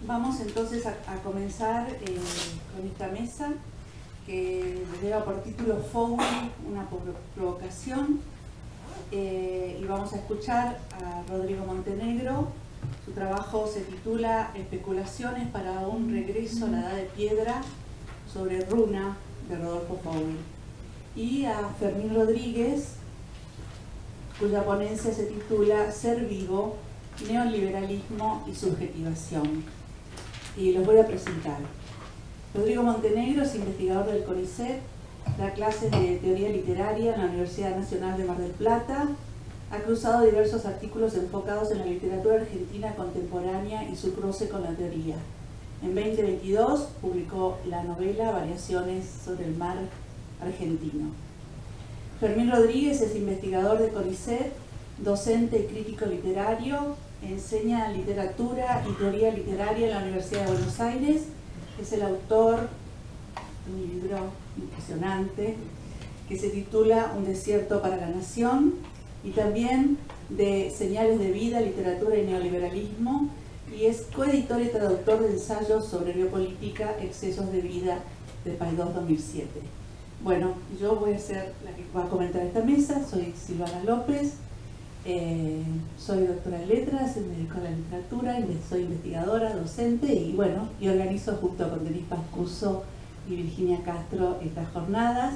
Vamos entonces a comenzar con esta mesa que lleva por título Fowl, una provocación, y vamos a escuchar a Rodrigo Montenegro. Su trabajo se titula Especulaciones para un regreso a la Edad de Piedra sobre Runa, de Rodolfo Fowl, y a Fermín Rodríguez, cuya ponencia se titula Ser vivo, neoliberalismo y subjetivación. Y los voy a presentar. Rodrigo Montenegro es investigador del CONICET, da clases de teoría literaria en la Universidad Nacional de Mar del Plata, ha cruzado diversos artículos enfocados en la literatura argentina contemporánea y su cruce con la teoría. En 2022 publicó la novela Variaciones sobre el mar argentino. Fermín Rodríguez es investigador de CONICET, docente y crítico literario, enseña literatura y teoría literaria en la Universidad de Buenos Aires, es el autor de un libro impresionante que se titula Un desierto para la nación, y también de Señales de vida, literatura y neoliberalismo, y es coeditor y traductor de ensayos sobre biopolítica, excesos de vida, de Paidós 2007. Bueno, yo voy a ser la que va a comentar esta mesa. Soy Silvana López, soy doctora en letras, me dedico a la literatura, soy investigadora, docente y bueno, y organizo junto con Denis Pascuso y Virginia Castro estas jornadas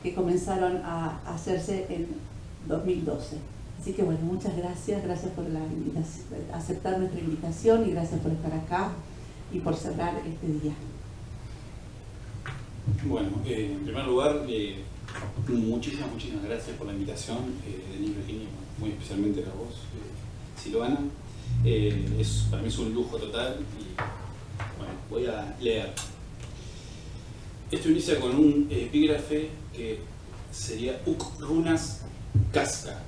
que comenzaron a hacerse en 2012. Así que bueno, muchas gracias por la invitación, aceptar nuestra invitación, y gracias por estar acá y por cerrar este día. Bueno, en primer lugar, muchísimas gracias por la invitación, Denis, Virginia, muy especialmente a vos, Silvana. Para mí es un lujo total y bueno, voy a leer. Esto inicia con un epígrafe que sería Uk Runas Casca,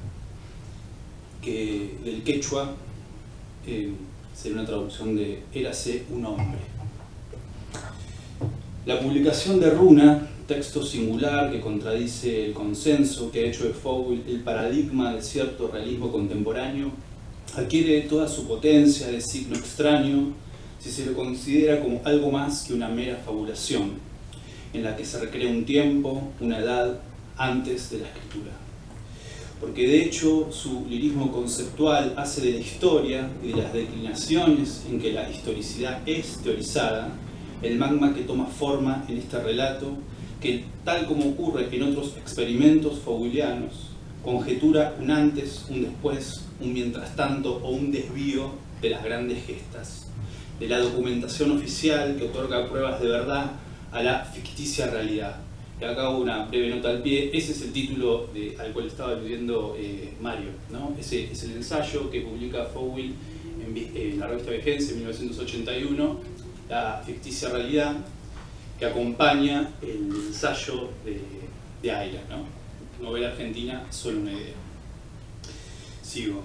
que del quechua sería una traducción de Érase un hombre. La publicación de Runa, texto singular que contradice el consenso que ha hecho de Fowl el paradigma de cierto realismo contemporáneo, adquiere toda su potencia de signo extraño si se lo considera como algo más que una mera fabulación, en la que se recrea un tiempo, una edad, antes de la escritura. Porque de hecho su lirismo conceptual hace de la historia y de las declinaciones en que la historicidad es teorizada el magma que toma forma en este relato, que, tal como ocurre en otros experimentos fowlianos, conjetura un antes, un después, un mientras tanto o un desvío de las grandes gestas, de la documentación oficial que otorga pruebas de verdad a la ficticia realidad. Y acá hago una breve nota al pie. Ese es el título al cual estaba aludiendo Mario, ¿no? Ese es el ensayo que publica Fowl en la revista Vigencia en 1981, la ficticia realidad, que acompaña el ensayo de Ayla, ¿no? Novela argentina, solo una idea. Sigo.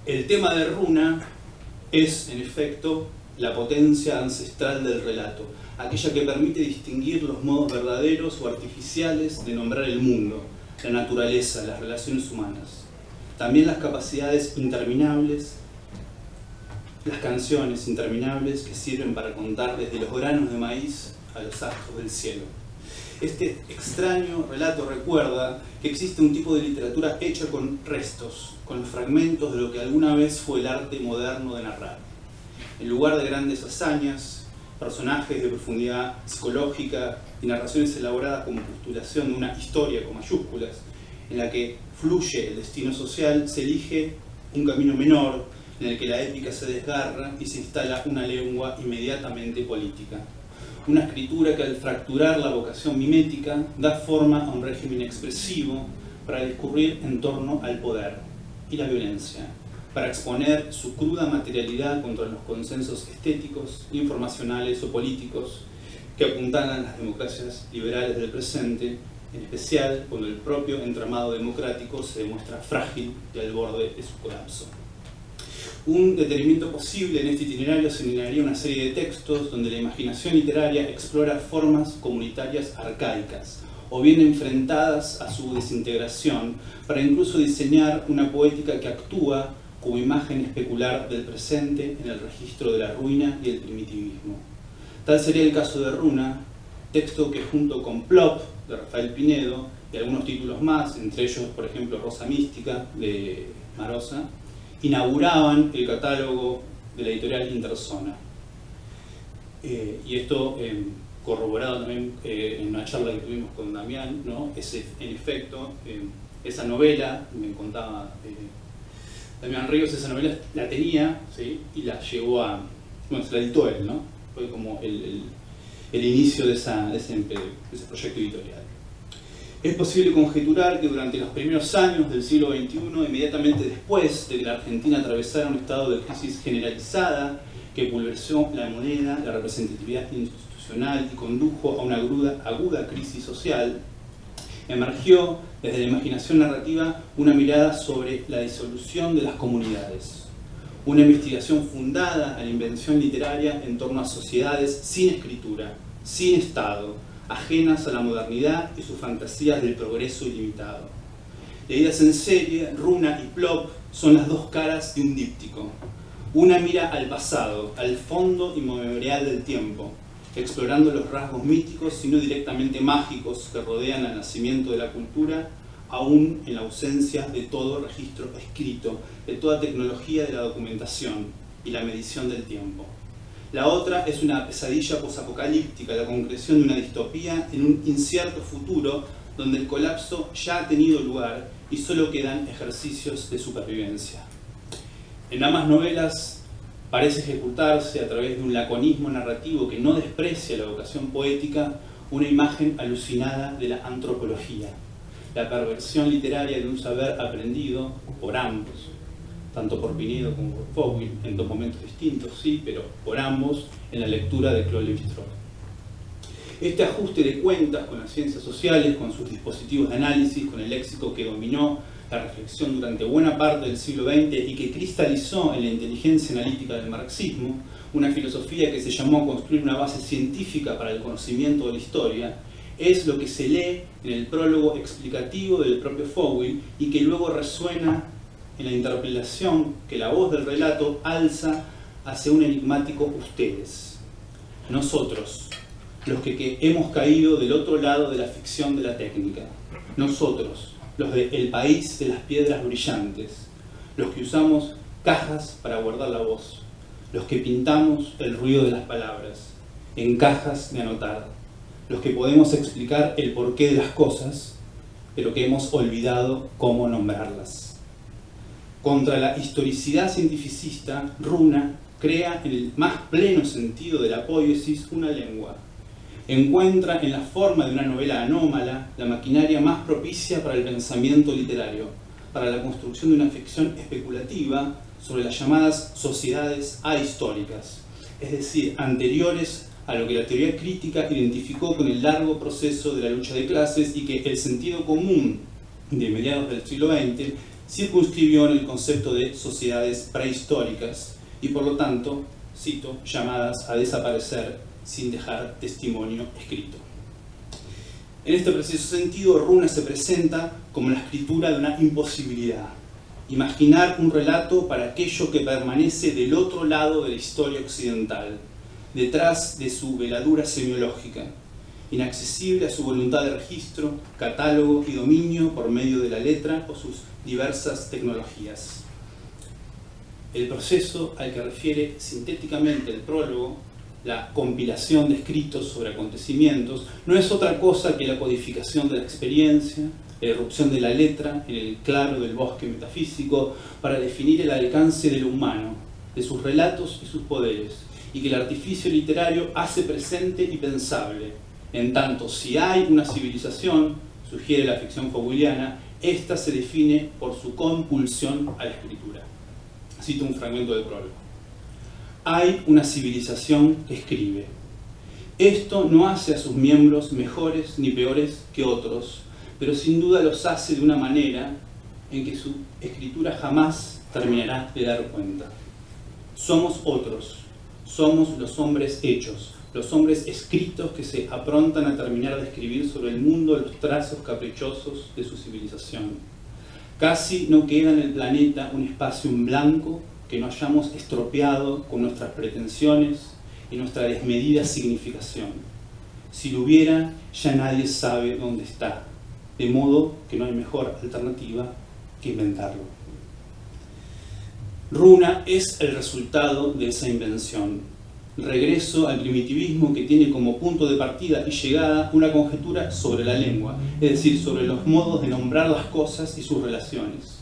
El tema de Runa es, en efecto, la potencia ancestral del relato, aquella que permite distinguir los modos verdaderos o artificiales de nombrar el mundo, la naturaleza, las relaciones humanas. También las capacidades interminables, las canciones interminables que sirven para contar desde los granos de maíz a los astros del cielo. Este extraño relato recuerda que existe un tipo de literatura hecha con restos, con fragmentos de lo que alguna vez fue el arte moderno de narrar. En lugar de grandes hazañas, personajes de profundidad psicológica y narraciones elaboradas como postulación de una historia con mayúsculas, en la que fluye el destino social, se elige un camino menor, en el que la épica se desgarra y se instala una lengua inmediatamente política. Una escritura que, al fracturar la vocación mimética, da forma a un régimen expresivo para discurrir en torno al poder y la violencia, para exponer su cruda materialidad contra los consensos estéticos, informacionales o políticos que apuntalan las democracias liberales del presente, en especial cuando el propio entramado democrático se demuestra frágil y al borde de su colapso. Un detenimiento posible en este itinerario señalaría una serie de textos donde la imaginación literaria explora formas comunitarias arcaicas, o bien enfrentadas a su desintegración, para incluso diseñar una poética que actúa como imagen especular del presente en el registro de la ruina y el primitivismo. Tal sería el caso de Runa, texto que junto con Plop, de Rafael Pinedo, y algunos títulos más, entre ellos, por ejemplo, Rosa Mística, de Marosa, inauguraban el catálogo de la editorial Interzona. Y esto corroborado también en una charla que tuvimos con Damián, ¿no? En efecto, esa novela, me contaba Damián Ríos, esa novela la tenía, ¿sí? Y la llevó a, bueno, se la editó él, ¿no? Fue como el inicio de ese proyecto editorial. Es posible conjeturar que durante los primeros años del siglo XXI, inmediatamente después de que la Argentina atravesara un estado de crisis generalizada que pulverizó la moneda, la representatividad institucional y condujo a una aguda crisis social, emergió desde la imaginación narrativa una mirada sobre la disolución de las comunidades. Una investigación fundada en la invención literaria en torno a sociedades sin escritura, sin Estado, ajenas a la modernidad y sus fantasías del progreso ilimitado. Leídas en serie, Runa y Plop son las dos caras de un díptico. Una mira al pasado, al fondo inmemorial del tiempo, explorando los rasgos míticos, sino directamente mágicos, que rodean al nacimiento de la cultura, aún en la ausencia de todo registro escrito, de toda tecnología de la documentación y la medición del tiempo. La otra es una pesadilla posapocalíptica, la concreción de una distopía en un incierto futuro donde el colapso ya ha tenido lugar y solo quedan ejercicios de supervivencia. En ambas novelas parece ejecutarse, a través de un laconismo narrativo que no desprecia la vocación poética, una imagen alucinada de la antropología, la perversión literaria de un saber aprendido por ambos, tanto por Pinedo como por Fouil, en dos momentos distintos, sí, pero por ambos en la lectura de Claude Lévi-Strauss. Este ajuste de cuentas con las ciencias sociales, con sus dispositivos de análisis, con el léxico que dominó la reflexión durante buena parte del siglo XX y que cristalizó en la inteligencia analítica del marxismo, una filosofía que se llamó a construir una base científica para el conocimiento de la historia, es lo que se lee en el prólogo explicativo del propio Fouil y que luego resuena en la interpelación que la voz del relato alza hacia un enigmático ustedes, nosotros, los que hemos caído del otro lado de la ficción de la técnica, nosotros, los de El País de las Piedras Brillantes, los que usamos cajas para guardar la voz, los que pintamos el ruido de las palabras en cajas de anotar, los que podemos explicar el porqué de las cosas, pero que hemos olvidado cómo nombrarlas. Contra la historicidad cientificista, Runa crea en el más pleno sentido de la poiesis una lengua. Encuentra en la forma de una novela anómala la maquinaria más propicia para el pensamiento literario, para la construcción de una ficción especulativa sobre las llamadas sociedades ahistóricas, es decir, anteriores a lo que la teoría crítica identificó con el largo proceso de la lucha de clases y que el sentido común de mediados del siglo XX circunscribió en el concepto de sociedades prehistóricas y por lo tanto, cito, llamadas a desaparecer sin dejar testimonio escrito. En este preciso sentido, Runa se presenta como la escritura de una imposibilidad. Imaginar un relato para aquello que permanece del otro lado de la historia occidental, detrás de su veladura semiológica, inaccesible a su voluntad de registro, catálogo y dominio por medio de la letra o sus diversas tecnologías. El proceso al que refiere sintéticamente el prólogo, la compilación de escritos sobre acontecimientos, no es otra cosa que la codificación de la experiencia, la irrupción de la letra en el claro del bosque metafísico para definir el alcance de lo humano, de sus relatos y sus poderes, y que el artificio literario hace presente y pensable. En tanto, si hay una civilización, sugiere la ficción fouiliana, esta se define por su compulsión a la escritura. Cito un fragmento del prólogo. Hay una civilización que escribe. Esto no hace a sus miembros mejores ni peores que otros, pero sin duda los hace de una manera en que su escritura jamás terminará de dar cuenta. Somos otros, somos los hombres hechos, los hombres escritos que se aprontan a terminar de escribir sobre el mundo los trazos caprichosos de su civilización. Casi no queda en el planeta un espacio en blanco que no hayamos estropeado con nuestras pretensiones y nuestra desmedida significación. Si lo hubiera, ya nadie sabe dónde está, de modo que no hay mejor alternativa que inventarlo. Runa es el resultado de esa invención. Regreso al primitivismo que tiene como punto de partida y llegada una conjetura sobre la lengua, es decir, sobre los modos de nombrar las cosas y sus relaciones.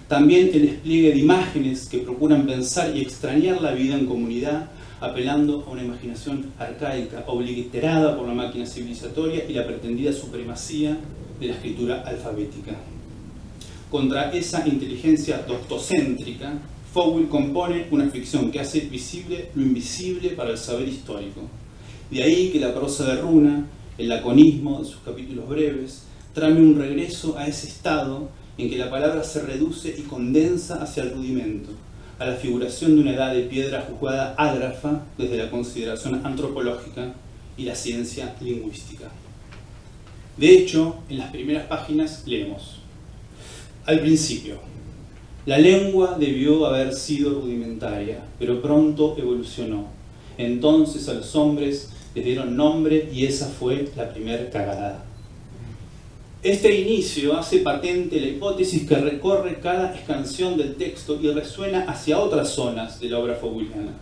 También el despliegue de imágenes que procuran pensar y extrañar la vida en comunidad, apelando a una imaginación arcaica, obliterada por la máquina civilizatoria y la pretendida supremacía de la escritura alfabética. Contra esa inteligencia doctocéntrica, Fowell compone una ficción que hace visible lo invisible para el saber histórico. De ahí que la prosa de Runa, el laconismo de sus capítulos breves, trame un regreso a ese estado en que la palabra se reduce y condensa hacia el rudimento, a la figuración de una edad de piedra juzgada ágrafa desde la consideración antropológica y la ciencia lingüística. De hecho, en las primeras páginas leemos: al principio, la lengua debió haber sido rudimentaria, pero pronto evolucionó. Entonces a los hombres les dieron nombre y esa fue la primera cagada. Este inicio hace patente la hipótesis que recorre cada escansión del texto y resuena hacia otras zonas de la obra fowelliana.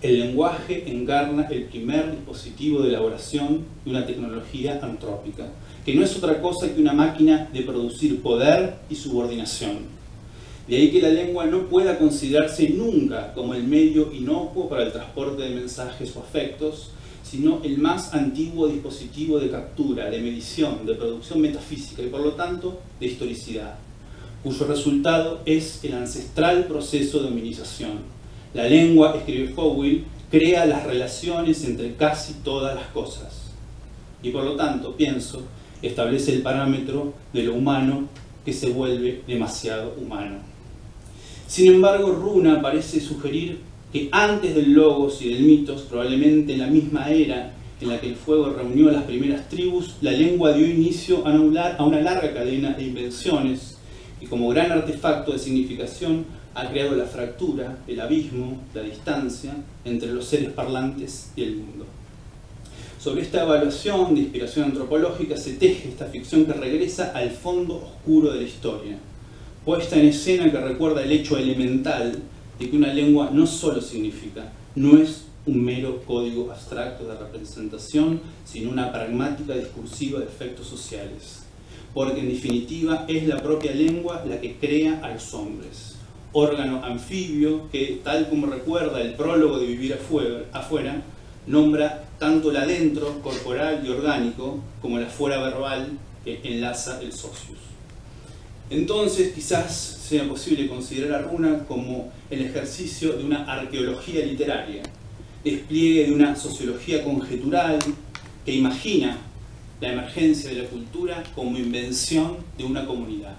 El lenguaje encarna el primer dispositivo de elaboración de una tecnología antrópica, que no es otra cosa que una máquina de producir poder y subordinación. De ahí que la lengua no pueda considerarse nunca como el medio inocuo para el transporte de mensajes o afectos, sino el más antiguo dispositivo de captura, de medición, de producción metafísica y por lo tanto de historicidad, cuyo resultado es el ancestral proceso de hominización. La lengua, escribe Fowell, crea las relaciones entre casi todas las cosas y por lo tanto, pienso, establece el parámetro de lo humano que se vuelve demasiado humano. Sin embargo, Runa parece sugerir que antes del logos y del mitos, probablemente en la misma era en la que el fuego reunió a las primeras tribus, la lengua dio inicio a una larga cadena de invenciones y como gran artefacto de significación ha creado la fractura, el abismo, la distancia entre los seres parlantes y el mundo. Sobre esta evaluación de inspiración antropológica se teje esta ficción que regresa al fondo oscuro de la historia, puesta en escena que recuerda el hecho elemental de que una lengua no solo significa, no es un mero código abstracto de representación, sino una pragmática discursiva de efectos sociales. Porque en definitiva es la propia lengua la que crea a los hombres. Órgano anfibio que, tal como recuerda el prólogo de Vivir afuera, nombra tanto el adentro, corporal y orgánico, como el afuera verbal que enlaza el socius. Entonces quizás sea posible considerar a Runa como el ejercicio de una arqueología literaria, despliegue de una sociología conjetural que imagina la emergencia de la cultura como invención de una comunidad.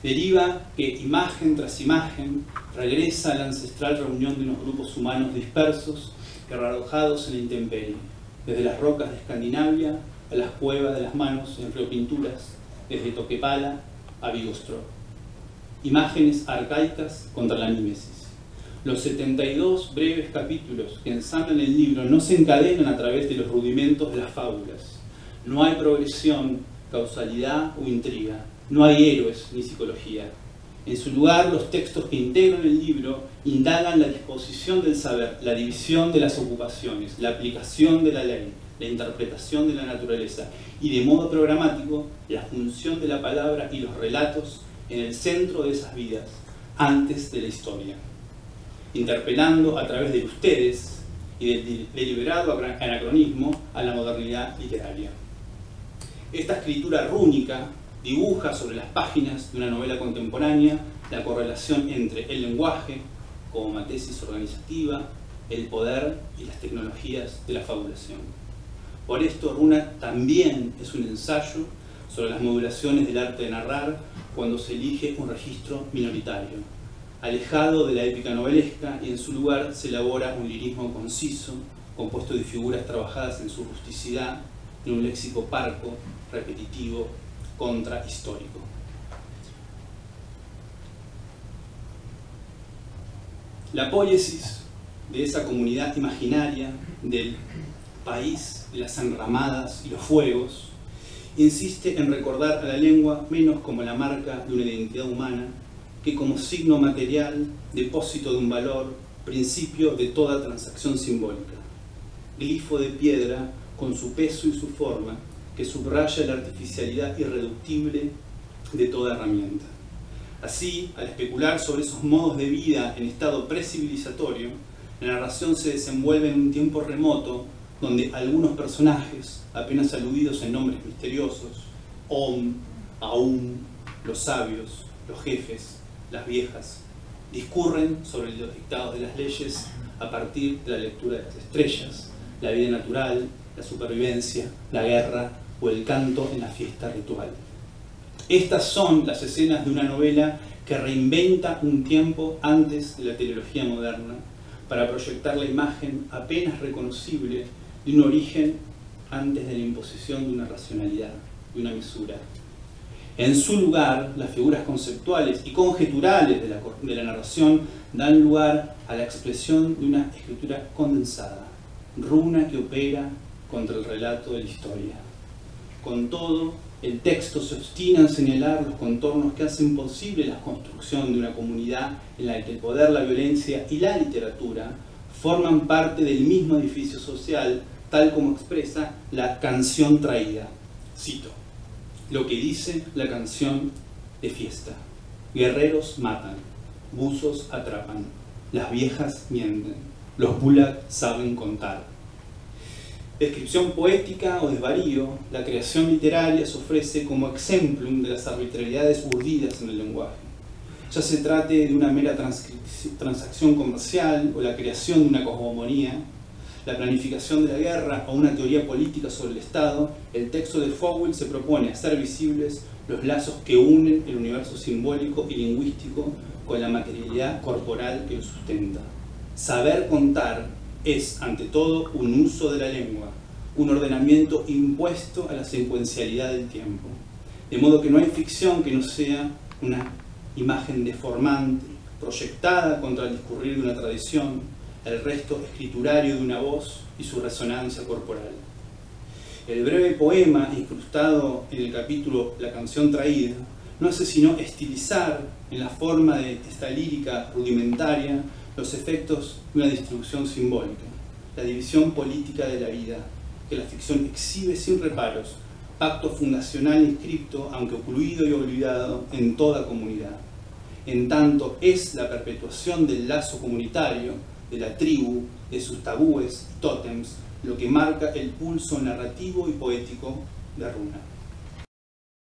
Deriva que imagen tras imagen regresa a la ancestral reunión de unos grupos humanos dispersos y arrojados en la intemperie, desde las rocas de Escandinavia a las cuevas de las manos en Río Pinturas, desde Toquepala a Bigostro. Imágenes arcaicas contra la mímesis. Los 72 breves capítulos que ensamblan el libro no se encadenan a través de los rudimentos de las fábulas. No hay progresión, causalidad o intriga. No hay héroes ni psicología. En su lugar, los textos que integran el libro indagan la disposición del saber, la división de las ocupaciones, la aplicación de la ley, la interpretación de la naturaleza y, de modo programático, la función de la palabra y los relatos en el centro de esas vidas, antes de la historia, interpelando a través de ustedes y del deliberado anacronismo a la modernidad literaria. Esta escritura rúnica dibuja sobre las páginas de una novela contemporánea la correlación entre el lenguaje, como matesis organizativa, el poder y las tecnologías de la fabulación. Por esto, Runa también es un ensayo sobre las modulaciones del arte de narrar cuando se elige un registro minoritario, alejado de la épica novelesca, y en su lugar se elabora un lirismo conciso, compuesto de figuras trabajadas en su rusticidad, en un léxico parco, repetitivo, contrahistórico. La poiesis de esa comunidad imaginaria del país de las enramadas y los fuegos insiste en recordar a la lengua menos como la marca de una identidad humana que como signo material, depósito de un valor, principio de toda transacción simbólica. Glifo de piedra con su peso y su forma que subraya la artificialidad irreductible de toda herramienta. Así, al especular sobre esos modos de vida en estado precivilizatorio, la narración se desenvuelve en un tiempo remoto donde algunos personajes, apenas aludidos en nombres misteriosos, Om, Aum, los sabios, los jefes, las viejas, discurren sobre los dictados de las leyes a partir de la lectura de las estrellas, la vida natural, la supervivencia, la guerra o el canto en la fiesta ritual. Estas son las escenas de una novela que reinventa un tiempo antes de la teleología moderna para proyectar la imagen apenas reconocible de un origen antes de la imposición de una racionalidad, de una mesura. En su lugar, las figuras conceptuales y conjeturales de la narración dan lugar a la expresión de una escritura condensada, runa que opera contra el relato de la historia. Con todo, el texto se obstina en señalar los contornos que hacen posible la construcción de una comunidad en la que el poder, la violencia y la literatura forman parte del mismo edificio social, tal como expresa la canción traída. Cito lo que dice la canción de fiesta: guerreros matan, buzos atrapan, las viejas mienten, los bulag saben contar. Descripción poética o desvarío, la creación literaria se ofrece como exemplum de las arbitrariedades urdidas en el lenguaje. Ya se trate de una mera transacción comercial o la creación de una cosmogonía, la planificación de la guerra o una teoría política sobre el Estado, el texto de Fowell se propone hacer visibles los lazos que unen el universo simbólico y lingüístico con la materialidad corporal que lo sustenta. Saber contar es, ante todo, un uso de la lengua, un ordenamiento impuesto a la secuencialidad del tiempo. De modo que no hay ficción que no sea una imagen deformante, proyectada contra el discurrir de una tradición, el resto escriturario de una voz y su resonancia corporal. El breve poema incrustado en el capítulo La canción traída no hace sino estilizar en la forma de esta lírica rudimentaria los efectos de una distribución simbólica, la división política de la vida, que la ficción exhibe sin reparos, pacto fundacional inscripto, aunque ocluido y olvidado, en toda comunidad. En tanto es la perpetuación del lazo comunitario, de la tribu, de sus tabúes, tótems, lo que marca el pulso narrativo y poético de Runa.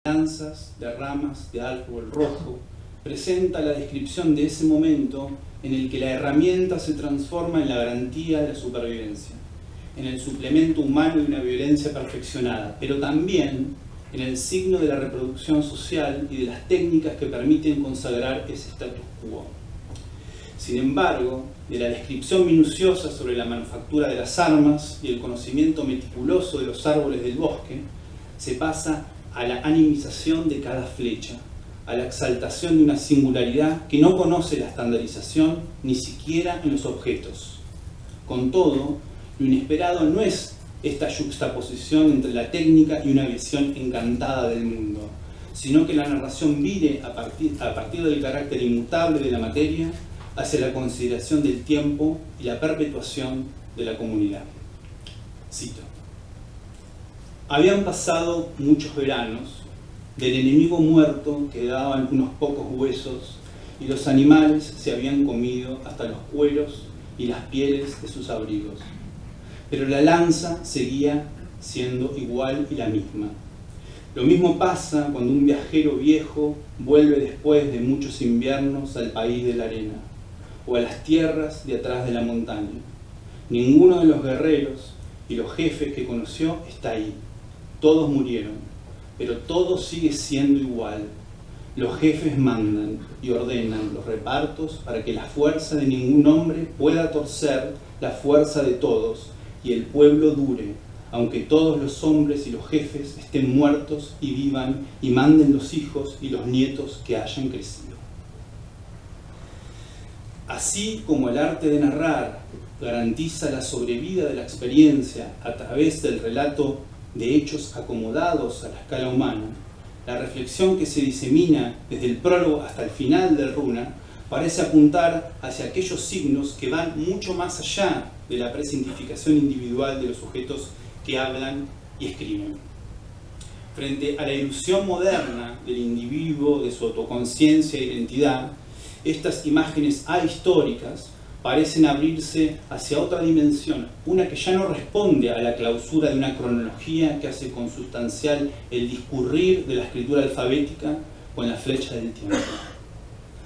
Danzas de ramas de árbol rojo presenta la descripción de ese momento en el que la herramienta se transforma en la garantía de la supervivencia, en el suplemento humano de una violencia perfeccionada, pero también en el signo de la reproducción social y de las técnicas que permiten consagrar ese status quo. Sin embargo, de la descripción minuciosa sobre la manufactura de las armas y el conocimiento meticuloso de los árboles del bosque, se pasa a la animización de cada flecha, a la exaltación de una singularidad que no conoce la estandarización ni siquiera en los objetos. Con todo, lo inesperado no es esta yuxtaposición entre la técnica y una visión encantada del mundo, sino que la narración vire a partir del carácter inmutable de la materia hacia la consideración del tiempo y la perpetuación de la comunidad. Cito: habían pasado muchos veranos, del enemigo muerto quedaban unos pocos huesos y los animales se habían comido hasta los cueros y las pieles de sus abrigos. Pero la lanza seguía siendo igual y la misma. Lo mismo pasa cuando un viajero viejo vuelve después de muchos inviernos al país de la arena o a las tierras de atrás de la montaña. Ninguno de los guerreros y los jefes que conoció está ahí. Todos murieron, pero todo sigue siendo igual. Los jefes mandan y ordenan los repartos para que la fuerza de ningún hombre pueda torcer la fuerza de todos y el pueblo dure, aunque todos los hombres y los jefes estén muertos y vivan y manden los hijos y los nietos que hayan crecido. Así como el arte de narrar garantiza la sobrevida de la experiencia a través del relato de hechos acomodados a la escala humana, la reflexión que se disemina desde el prólogo hasta el final de Runa parece apuntar hacia aquellos signos que van mucho más allá de la presentificación individual de los sujetos que hablan y escriben. Frente a la ilusión moderna del individuo, de su autoconciencia e identidad, estas imágenes ahistóricas parecen abrirse hacia otra dimensión, una que ya no responde a la clausura de una cronología que hace consustancial el discurrir de la escritura alfabética con la flecha del tiempo.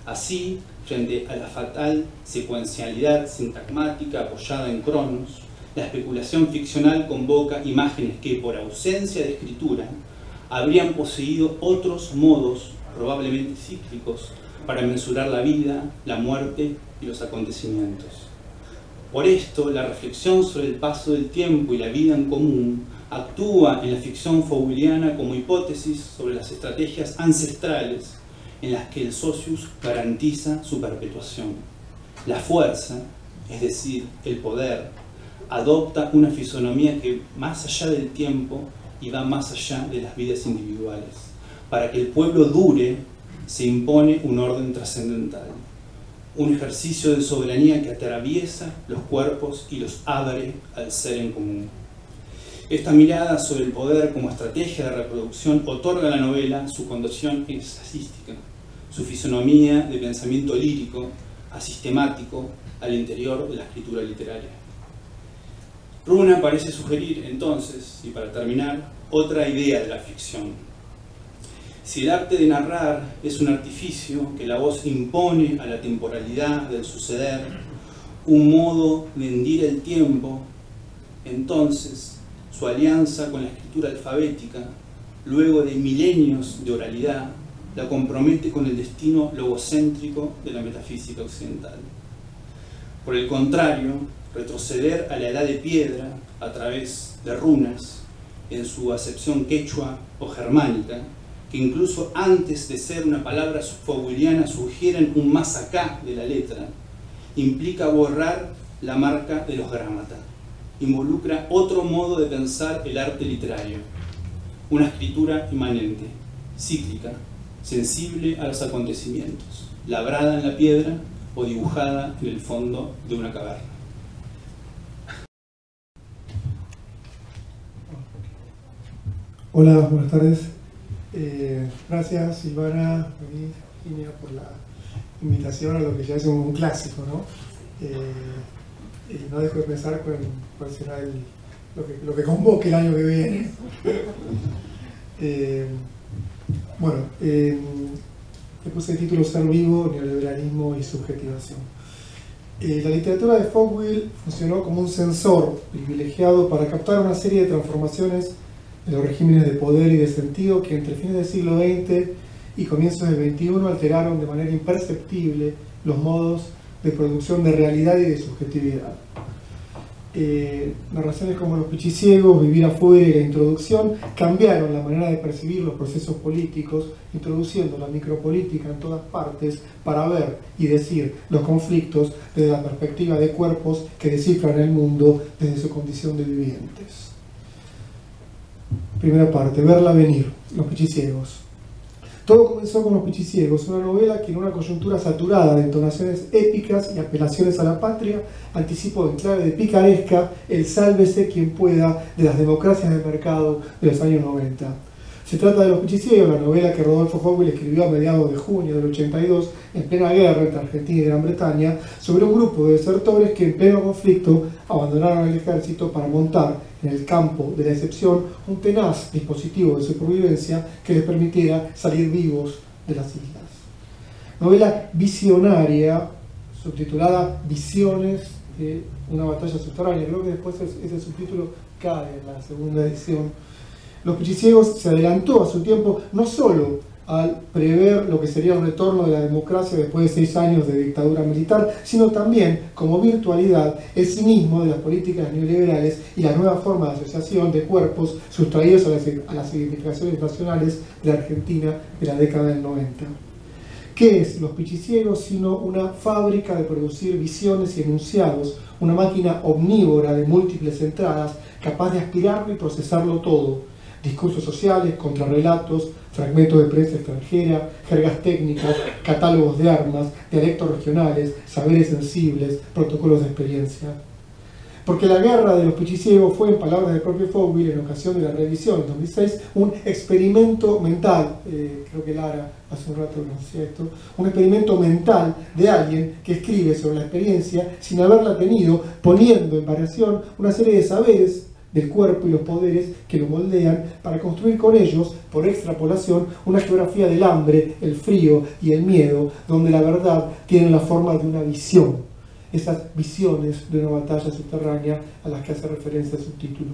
Así, frente a la fatal secuencialidad sintagmática apoyada en Cronos, la especulación ficcional convoca imágenes que, por ausencia de escritura, habrían poseído otros modos, probablemente cíclicos, para mensurar la vida, la muerte y los acontecimientos. Por esto, la reflexión sobre el paso del tiempo y la vida en común actúa en la ficción faubiliana como hipótesis sobre las estrategias ancestrales en las que el socius garantiza su perpetuación. La fuerza, es decir, el poder, adopta una fisonomía que más allá del tiempo y va más allá de las vidas individuales. Para que el pueblo dure, se impone un orden trascendental, un ejercicio de soberanía que atraviesa los cuerpos y los abre al ser en común. Esta mirada sobre el poder como estrategia de reproducción otorga a la novela su condición ensayística, su fisonomía de pensamiento lírico, asistemático, al interior de la escritura literaria. Runa parece sugerir, entonces, y para terminar, otra idea de la ficción. Si el arte de narrar es un artificio que la voz impone a la temporalidad del suceder, un modo de hendir el tiempo, entonces su alianza con la escritura alfabética, luego de milenios de oralidad, la compromete con el destino logocéntrico de la metafísica occidental. Por el contrario, retroceder a la edad de piedra a través de runas, en su acepción quechua o germánica, que incluso antes de ser una palabra faubiliana sugieren un más acá de la letra, implica borrar la marca de los grámata, involucra otro modo de pensar el arte literario, una escritura inmanente, cíclica, sensible a los acontecimientos, labrada en la piedra o dibujada en el fondo de una caverna. Hola, buenas tardes. Gracias Silvana, Virginia, por la invitación a lo que ya es un clásico, ¿no? No dejo de pensar cuál será lo que convoque el año que viene. Le puse el título Ser vivo, neoliberalismo y subjetivación. La literatura de Foucault funcionó como un sensor privilegiado para captar una serie de transformaciones de los regímenes de poder y de sentido que entre fines del siglo XX y comienzos del XXI alteraron de manera imperceptible los modos de producción de realidad y de subjetividad. Narraciones como Los Pichiciegos, Vivir afuera y La Introducción cambiaron la manera de percibir los procesos políticos, introduciendo la micropolítica en todas partes para ver y decir los conflictos desde la perspectiva de cuerpos que descifran el mundo desde su condición de vivientes. Primera parte, verla venir, Los Pichiciegos. Todo comenzó con Los Pichiciegos, una novela que en una coyuntura saturada de entonaciones épicas y apelaciones a la patria, anticipó en clave de picaresca el sálvese quien pueda de las democracias de mercado de los años 90. Se trata de Los Pichiciegos, la novela que Rodolfo Foucault escribió a mediados de junio del 82, en plena guerra entre Argentina y Gran Bretaña, sobre un grupo de desertores que en pleno conflicto abandonaron el ejército para montar en el campo de la excepción un tenaz dispositivo de supervivencia que les permitiera salir vivos de las islas. Novela visionaria, subtitulada Visiones de una batalla subterránea. Creo que después ese subtítulo cae en la segunda edición. Los Pichiciegos se adelantó a su tiempo no solo al prever lo que sería el retorno de la democracia después de 6 años de dictadura militar, sino también como virtualidad el cinismo de las políticas neoliberales y la nueva forma de asociación de cuerpos sustraídos a las significaciones nacionales de la Argentina de la década del 90. ¿Qué es Los Pichiciegos sino una fábrica de producir visiones y enunciados, una máquina omnívora de múltiples entradas, capaz de aspirarlo y procesarlo todo? Discursos sociales, contrarrelatos, fragmentos de prensa extranjera, jergas técnicas, catálogos de armas, dialectos regionales, saberes sensibles, protocolos de experiencia. Porque la guerra de los Pichiciegos fue, en palabras del propio Fouville, en ocasión de la revisión en 2006, un experimento mental, creo que Lara hace un rato decía esto, un experimento mental de alguien que escribe sobre la experiencia sin haberla tenido, poniendo en variación una serie de saberes del cuerpo y los poderes que lo moldean para construir con ellos, por extrapolación, una geografía del hambre, el frío y el miedo, donde la verdad tiene la forma de una visión. Esas visiones de una batalla subterránea a las que hace referencia el subtítulo.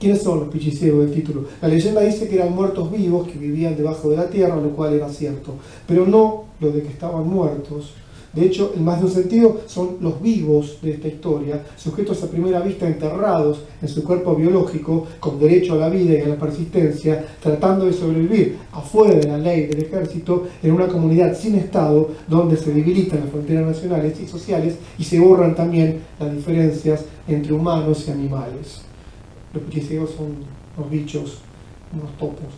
¿Quiénes son los Pichiciegos del título? La leyenda dice que eran muertos vivos que vivían debajo de la tierra, lo cual era cierto, pero no lo de que estaban muertos. De hecho, en más de un sentido, son los vivos de esta historia, sujetos a primera vista enterrados en su cuerpo biológico, con derecho a la vida y a la persistencia, tratando de sobrevivir afuera de la ley del ejército, en una comunidad sin Estado, donde se debilitan las fronteras nacionales y sociales y se borran también las diferencias entre humanos y animales. Los Pichiciegos son unos bichos, unos topos.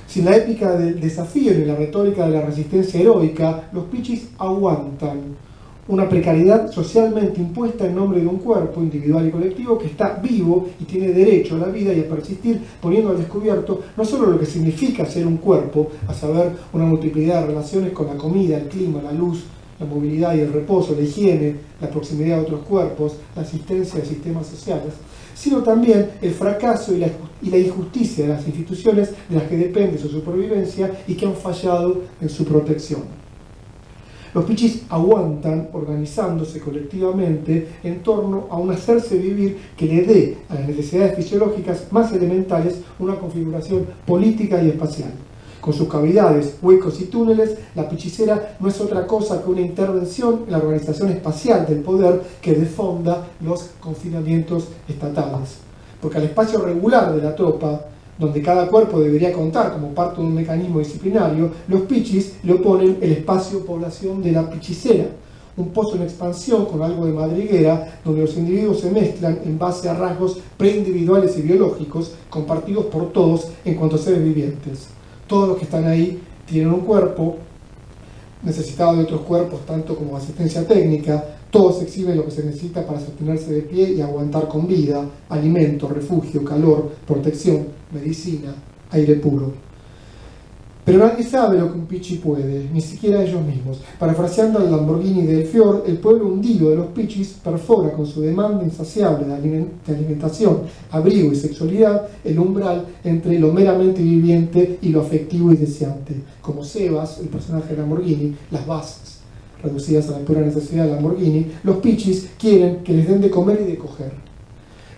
Sin la épica del desafío ni la retórica de la resistencia heroica, los pichis aguantan una precariedad socialmente impuesta en nombre de un cuerpo individual y colectivo que está vivo y tiene derecho a la vida y a persistir, poniendo al descubierto no solo lo que significa ser un cuerpo, a saber, una multiplicidad de relaciones con la comida, el clima, la luz, la movilidad y el reposo, la higiene, la proximidad de otros cuerpos, la asistencia de sistemas sociales, sino también el fracaso y la injusticia de las instituciones de las que depende su supervivencia y que han fallado en su protección. Los pichis aguantan organizándose colectivamente en torno a un hacerse vivir que le dé a las necesidades fisiológicas más elementales una configuración política y espacial. Con sus cavidades, huecos y túneles, la pichicera no es otra cosa que una intervención en la organización espacial del poder que defonda los confinamientos estatales. Porque al espacio regular de la tropa, donde cada cuerpo debería contar como parte de un mecanismo disciplinario, los pichis le oponen el espacio-población de la pichicera, un pozo en expansión con algo de madriguera, donde los individuos se mezclan en base a rasgos preindividuales y biológicos compartidos por todos en cuanto a seres vivientes. Todos los que están ahí tienen un cuerpo necesitado de otros cuerpos, tanto como asistencia técnica. Todos exhiben lo que se necesita para sostenerse de pie y aguantar con vida: alimento, refugio, calor, protección, medicina, aire puro. Pero nadie sabe lo que un pichi puede, ni siquiera ellos mismos. Parafraseando al Lamborghini del Fjord, el pueblo hundido de los pichis perfora con su demanda insaciable de alimentación, abrigo y sexualidad el umbral entre lo meramente viviente y lo afectivo y deseante. Como Sebas, el personaje de Lamborghini, las bases reducidas a la pura necesidad de Lamborghini, los pichis quieren que les den de comer y de coger.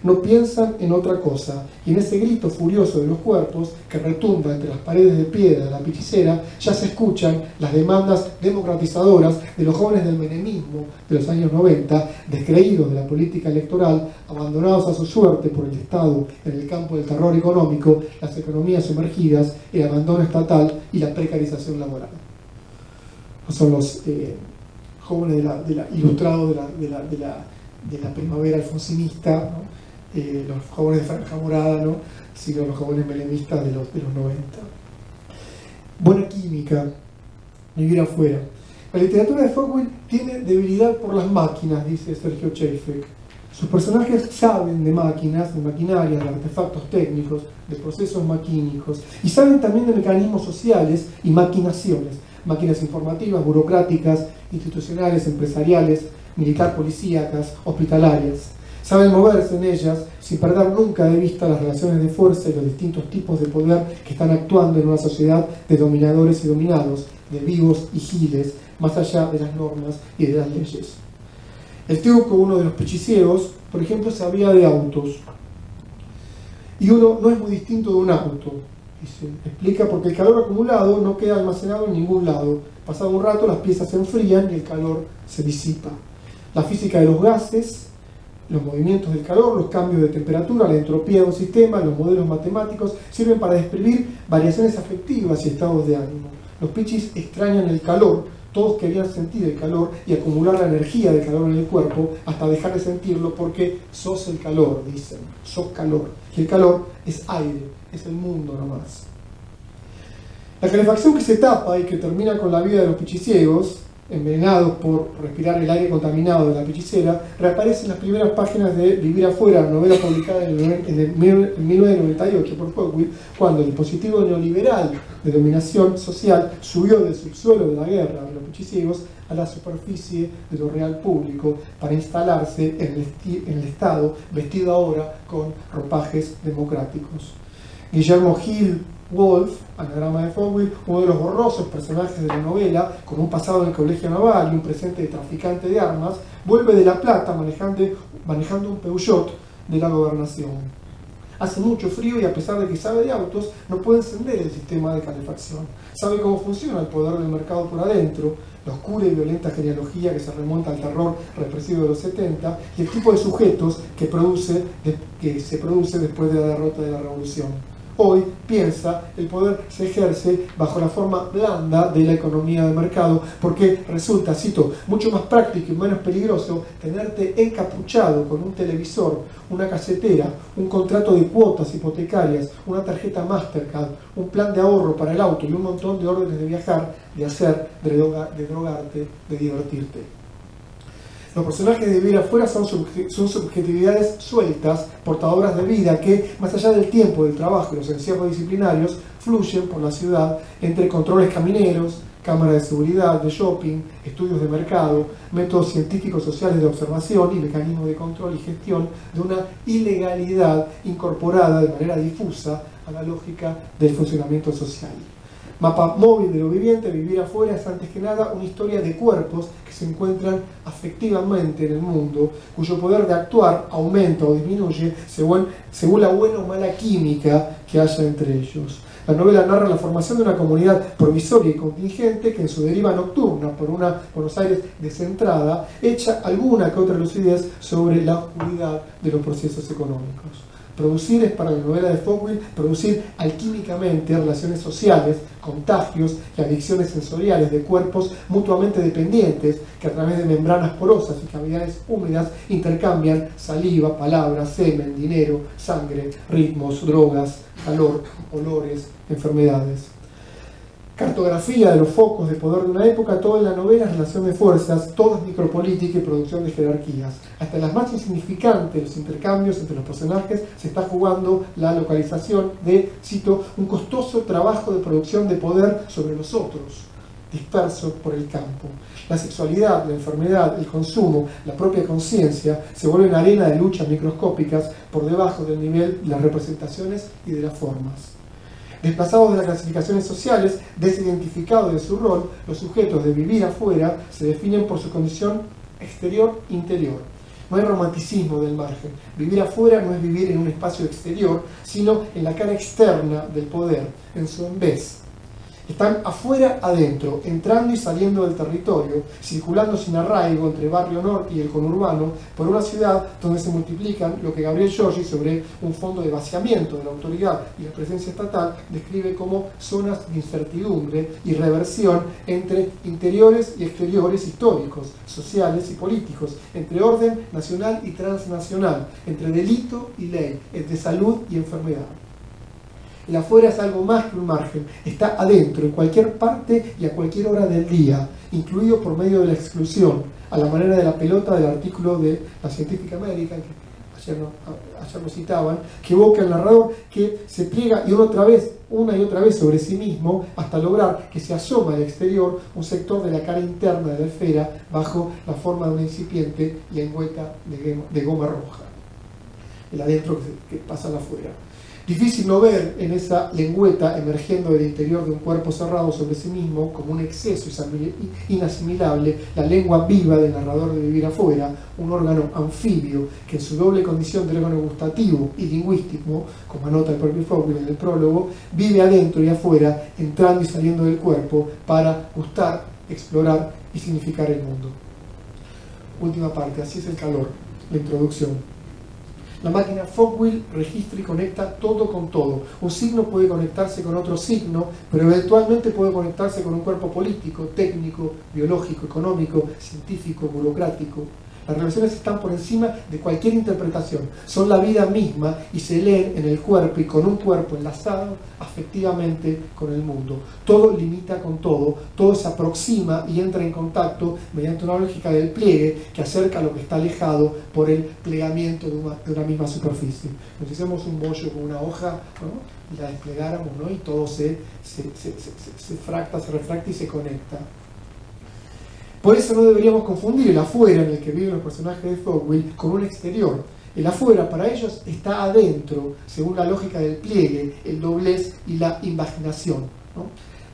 No piensan en otra cosa, y en ese grito furioso de los cuerpos que retumba entre las paredes de piedra de la pichicera ya se escuchan las demandas democratizadoras de los jóvenes del menemismo de los años 90, descreídos de la política electoral, abandonados a su suerte por el Estado en el campo del terror económico, las economías sumergidas, el abandono estatal y la precarización laboral. Son los jóvenes ilustrados de la primavera alfonsinista, ¿no? Los jóvenes de Franja Morada, ¿no? Sino los jóvenes menemistas de los 90. Buena química, vivir afuera. La literatura de Foucault tiene debilidad por las máquinas, dice Sergio Cheifek. Sus personajes saben de máquinas, de maquinarias, de artefactos técnicos, de procesos maquínicos, y saben también de mecanismos sociales y maquinaciones, máquinas informativas, burocráticas, institucionales, empresariales, militar-policíacas, hospitalarias. Saben moverse en ellas sin perder nunca de vista las relaciones de fuerza y los distintos tipos de poder que están actuando en una sociedad de dominadores y dominados, de vivos y giles, más allá de las normas y de las leyes. El Teuco, uno de los pichiciegos, por ejemplo, sabía de autos. Y uno no es muy distinto de un auto. Y se explica porque el calor acumulado no queda almacenado en ningún lado. Pasado un rato las piezas se enfrían y el calor se disipa. La física de los gases, los movimientos del calor, los cambios de temperatura, la entropía de un sistema, los modelos matemáticos sirven para describir variaciones afectivas y estados de ánimo. Los pichis extrañan el calor, todos querían sentir el calor y acumular la energía del calor en el cuerpo hasta dejar de sentirlo porque sos el calor, dicen, sos calor. Y el calor es aire, es el mundo nomás. La calefacción que se tapa y que termina con la vida de los pichiciegos, envenenados por respirar el aire contaminado de la pichicera, reaparece en las primeras páginas de Vivir afuera, novela publicada en 1998 por Foucault, cuando el dispositivo neoliberal de dominación social subió del subsuelo de la guerra de los pichiciegos a la superficie de lo real público para instalarse en el Estado, vestido ahora con ropajes democráticos. Guillermo Gil Wolf, anagrama de Foucault, uno de los borrosos personajes de la novela, con un pasado en el colegio naval y un presente de traficante de armas, vuelve de La Plata manejando un Peugeot de la gobernación. Hace mucho frío y a pesar de que sabe de autos, no puede encender el sistema de calefacción. Sabe cómo funciona el poder del mercado por adentro, la oscura y violenta genealogía que se remonta al terror represivo de los 70 y el tipo de sujetos que se produce después de la derrota de la revolución. Hoy, piensa, el poder se ejerce bajo la forma blanda de la economía de mercado porque resulta, cito, mucho más práctico y menos peligroso tenerte encapuchado con un televisor, una casetera, un contrato de cuotas hipotecarias, una tarjeta Mastercard, un plan de ahorro para el auto y un montón de órdenes de viajar, de hacer, de drogarte, de divertirte. Los personajes de Vivir afuera son subjetividades sueltas, portadoras de vida que, más allá del tiempo, del trabajo y los encierros disciplinarios, fluyen por la ciudad entre controles camineros, cámaras de seguridad, de shopping, estudios de mercado, métodos científicos sociales de observación y mecanismos de control y gestión de una ilegalidad incorporada de manera difusa a la lógica del funcionamiento social. Mapa móvil de lo viviente, Vivir afuera es antes que nada una historia de cuerpos que se encuentran afectivamente en el mundo, cuyo poder de actuar aumenta o disminuye según la buena o mala química que haya entre ellos. La novela narra la formación de una comunidad provisoria y contingente que en su deriva nocturna por una Buenos Aires descentrada echa alguna que otra lucidez sobre la oscuridad de los procesos económicos. Producir es para la novela de Foucault producir alquímicamente relaciones sociales, contagios y adicciones sensoriales de cuerpos mutuamente dependientes que a través de membranas porosas y cavidades húmedas intercambian saliva, palabras, semen, dinero, sangre, ritmos, drogas, calor, olores, enfermedades. Cartografía de los focos de poder de una época, toda en la novela es relación de fuerzas, todo es micropolítica y producción de jerarquías. Hasta en las más insignificantes de los intercambios entre los personajes se está jugando la localización de, cito, un costoso trabajo de producción de poder sobre los otros, disperso por el campo. La sexualidad, la enfermedad, el consumo, la propia conciencia se vuelven arena de luchas microscópicas por debajo del nivel de las representaciones y de las formas. Desplazados de las clasificaciones sociales, desidentificados de su rol, los sujetos de Vivir afuera se definen por su condición exterior-interior. No hay romanticismo del margen. Vivir afuera no es vivir en un espacio exterior, sino en la cara externa del poder, en su envés. Están afuera adentro, entrando y saliendo del territorio, circulando sin arraigo entre Barrio Norte y el conurbano, por una ciudad donde se multiplican lo que Gabriel Giorgi, sobre un fondo de vaciamiento de la autoridad y la presencia estatal, describe como zonas de incertidumbre y reversión entre interiores y exteriores históricos, sociales y políticos, entre orden nacional y transnacional, entre delito y ley, entre salud y enfermedad. El afuera es algo más que un margen, está adentro, en cualquier parte y a cualquier hora del día, incluido por medio de la exclusión, a la manera de la pelota del artículo de la Scientific American, que ayer lo citaban, que evoca al narrador que se pliega una y otra vez sobre sí mismo hasta lograr que se asoma al exterior un sector de la cara interna de la esfera bajo la forma de una incipiente lengüeta de goma roja. El adentro que pasa al afuera. Difícil no ver en esa lengüeta emergiendo del interior de un cuerpo cerrado sobre sí mismo como un exceso inasimilable la lengua viva del narrador de Vivir afuera, un órgano anfibio que en su doble condición de órgano gustativo y lingüístico, como anota el propio Foucault en el prólogo, vive adentro y afuera, entrando y saliendo del cuerpo para gustar, explorar y significar el mundo. Última parte, así es el calor, la introducción. La máquina Fogwill registra y conecta todo con todo. Un signo puede conectarse con otro signo, pero eventualmente puede conectarse con un cuerpo político, técnico, biológico, económico, científico, burocrático. Las relaciones están por encima de cualquier interpretación. Son la vida misma y se leen en el cuerpo y con un cuerpo enlazado afectivamente con el mundo. Todo limita con todo, todo se aproxima y entra en contacto mediante una lógica del pliegue que acerca lo que está alejado por el plegamiento de una misma superficie. Nos hicimos un bollo con una hoja, ¿no? Y la desplegáramos, ¿no? Y todo se fracta, se refracta y se conecta. Por eso no deberíamos confundir el afuera en el que viven los personajes de Fogwill con un exterior. El afuera para ellos está adentro, según la lógica del pliegue, el doblez y la invaginación, ¿no?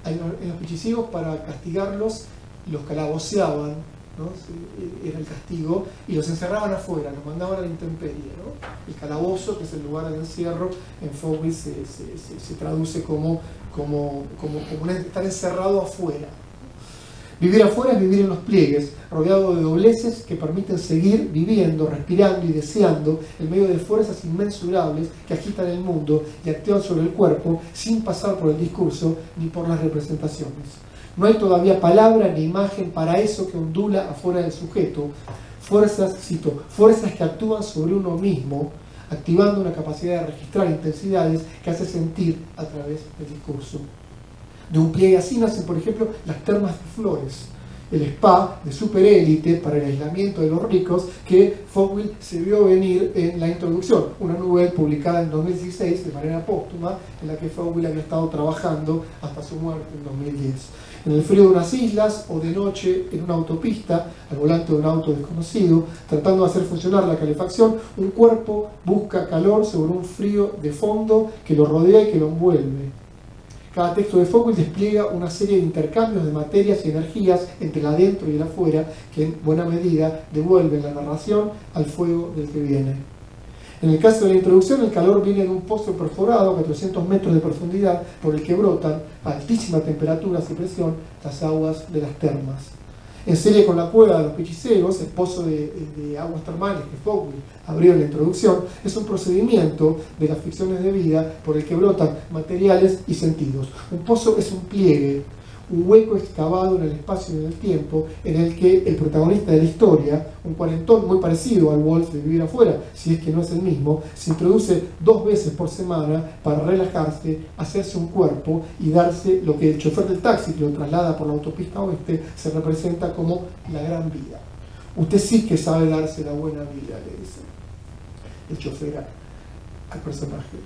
En los pichiciegos, para castigarlos, los calaboceaban, ¿no? Era el castigo, y los encerraban afuera, los mandaban a la intemperie, ¿no? El calabozo, que es el lugar del encierro, en Fogwill se traduce como estar encerrado afuera. Vivir afuera es vivir en los pliegues, rodeado de dobleces que permiten seguir viviendo, respirando y deseando en medio de fuerzas inmensurables que agitan el mundo y actúan sobre el cuerpo sin pasar por el discurso ni por las representaciones. No hay todavía palabra ni imagen para eso que ondula afuera del sujeto. Fuerzas, cito, fuerzas que actúan sobre uno mismo, activando una capacidad de registrar intensidades que hace sentir a través del discurso. De un pliegue así nacen, por ejemplo, las termas de Flores, el spa de superélite para el aislamiento de los ricos que Fogwill se vio venir en la introducción, una novela publicada en 2016 de manera póstuma, en la que Fogwill había estado trabajando hasta su muerte en 2010. En el frío de unas islas o de noche en una autopista, al volante de un auto desconocido, tratando de hacer funcionar la calefacción, un cuerpo busca calor sobre un frío de fondo que lo rodea y que lo envuelve. Cada texto de Fogwill despliega una serie de intercambios de materias y energías entre el adentro y el afuera que en buena medida devuelven la narración al fuego del que viene. En el caso de la introducción, el calor viene de un pozo perforado a 400 metros de profundidad por el que brotan a altísima temperatura y presión las aguas de las termas. En serie con la cueva de los pichicegos, el pozo de aguas termales que Fogwill abrió en la introducción, es un procedimiento de las ficciones de vida por el que brotan materiales y sentidos. Un pozo es un pliegue, un hueco excavado en el espacio y en el tiempo, en el que el protagonista de la historia, un cuarentón muy parecido al Wolf de Vivir Afuera, si es que no es el mismo, se introduce 2 veces por semana para relajarse, hacerse un cuerpo y darse lo que el chofer del taxi que lo traslada por la autopista oeste se representa como la gran vida. Usted sí que sabe darse la buena vida, le dice el chofer al personaje.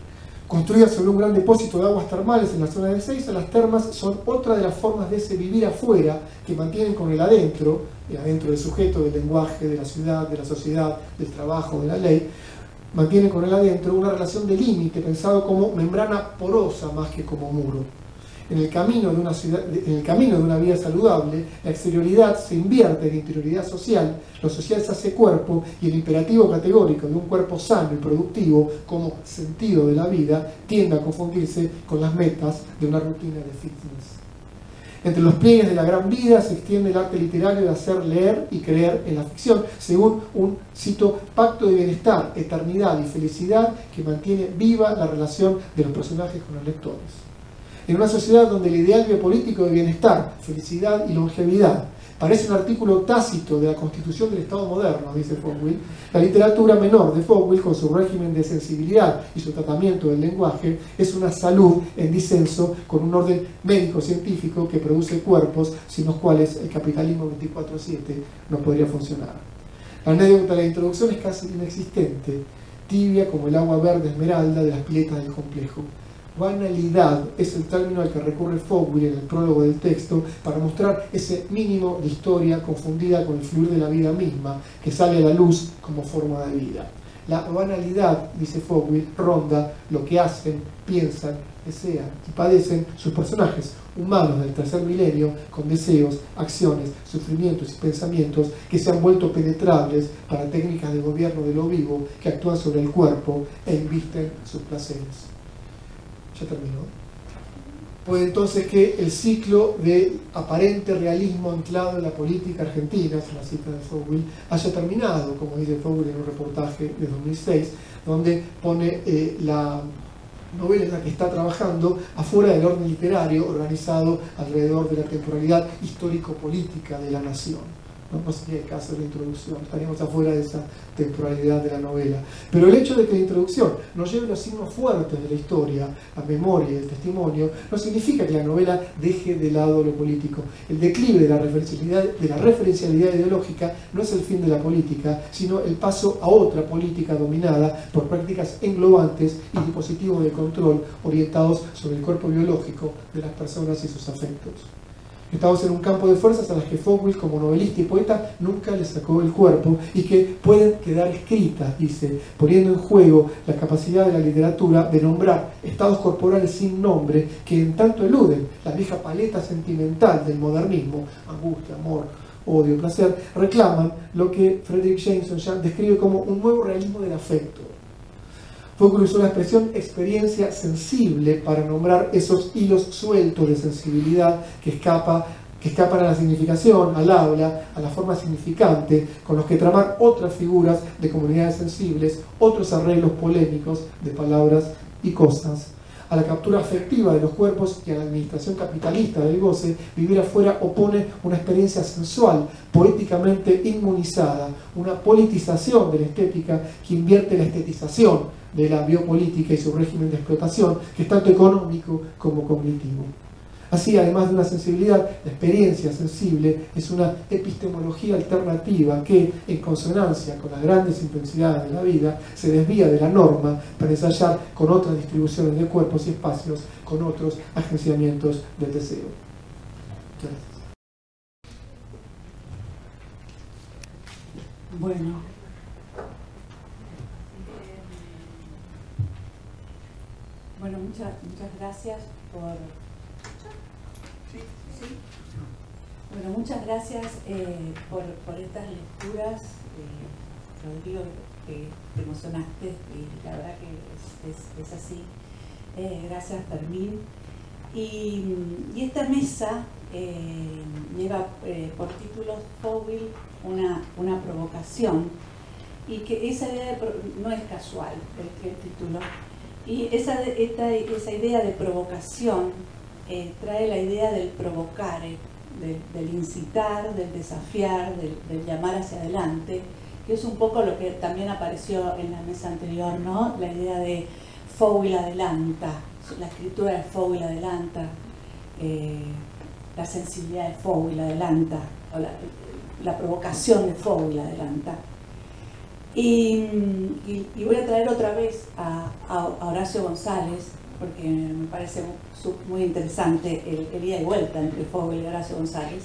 Construidas sobre un gran depósito de aguas termales en la zona de Ezeiza, las termas son otra de las formas de ese vivir afuera que mantienen con el adentro del sujeto, del lenguaje, de la ciudad, de la sociedad, del trabajo, de la ley, mantienen con el adentro una relación de límite pensado como membrana porosa más que como muro. En el camino de una vida saludable, la exterioridad se invierte en interioridad social, lo social se hace cuerpo y el imperativo categórico de un cuerpo sano y productivo como sentido de la vida tiende a confundirse con las metas de una rutina de fitness. Entre los pliegues de la gran vida se extiende el arte literario de hacer leer y creer en la ficción, según un, cito, pacto de bienestar, eternidad y felicidad que mantiene viva la relación de los personajes con los lectores. En una sociedad donde el ideal biopolítico de bienestar, felicidad y longevidad parece un artículo tácito de la constitución del Estado moderno, dice Fogwill, la literatura menor de Fogwill, con su régimen de sensibilidad y su tratamiento del lenguaje, es una salud en disenso con un orden médico-científico que produce cuerpos sin los cuales el capitalismo 24/7 no podría funcionar. La anécdota de la introducción es casi inexistente, tibia como el agua verde esmeralda de las piletas del complejo. Banalidad es el término al que recurre Fogwill en el prólogo del texto para mostrar ese mínimo de historia confundida con el fluir de la vida misma que sale a la luz como forma de vida. La banalidad, dice Fogwill, ronda lo que hacen, piensan, desean y padecen sus personajes humanos del tercer milenio con deseos, acciones, sufrimientos y pensamientos que se han vuelto penetrables para técnicas de gobierno de lo vivo que actúan sobre el cuerpo e invisten sus placeres. Ya terminó. puede entonces que el ciclo de aparente realismo anclado en la política argentina, es una cita de Fowell, haya terminado, como dice Fowell en un reportaje de 2006, donde pone la novela en la que está trabajando afuera del orden literario organizado alrededor de la temporalidad histórico-política de la nación. No sería el caso de la introducción, estaríamos afuera de esa temporalidad de la novela. Pero el hecho de que la introducción nos lleve los signos fuertes de la historia, la memoria y el testimonio, no significa que la novela deje de lado lo político. El declive de la referencialidad ideológica no es el fin de la política, sino el paso a otra política dominada por prácticas englobantes y dispositivos de control orientados sobre el cuerpo biológico de las personas y sus afectos. Estamos en un campo de fuerzas a las que Fowell, como novelista y poeta, nunca le sacó el cuerpo y que pueden quedar escritas, dice, poniendo en juego la capacidad de la literatura de nombrar estados corporales sin nombre que en tanto eluden la vieja paleta sentimental del modernismo, angustia, amor, odio, placer, reclaman lo que Frederick Jameson ya describe como un nuevo realismo del afecto. Foucault usó la expresión experiencia sensible para nombrar esos hilos sueltos de sensibilidad que escapan a la significación, al habla, a la forma significante, con los que tramar otras figuras de comunidades sensibles, otros arreglos polémicos de palabras y cosas. A la captura afectiva de los cuerpos y a la administración capitalista del goce, vivir afuera opone una experiencia sensual, poéticamente inmunizada, una politización de la estética que invierte la estetización de la biopolítica y su régimen de explotación, que es tanto económico como cognitivo. Así, además de una sensibilidad, la experiencia sensible es una epistemología alternativa que, en consonancia con las grandes intensidades de la vida, se desvía de la norma para ensayar con otras distribuciones de cuerpos y espacios, con otros agenciamientos del deseo. Gracias. Bueno, muchas gracias por... Bueno, muchas gracias por estas lecturas, Rodrigo, que te emocionaste, y la verdad que es así. Gracias, Fermín. Y esta mesa lleva por título Fowell una provocación, y que esa idea no es casual, el título. Y esa idea de provocación trae la idea del provocar, del incitar, del desafiar, del llamar hacia adelante, que es un poco lo que también apareció en la mesa anterior, ¿no? La idea de Fowell adelanta, la escritura de Fowell adelanta, la sensibilidad de Fowell adelanta, o la provocación de Fowell adelanta. Y voy a traer otra vez a Horacio González, porque me parece muy interesante el ida y vuelta entre Fowell y Horacio González,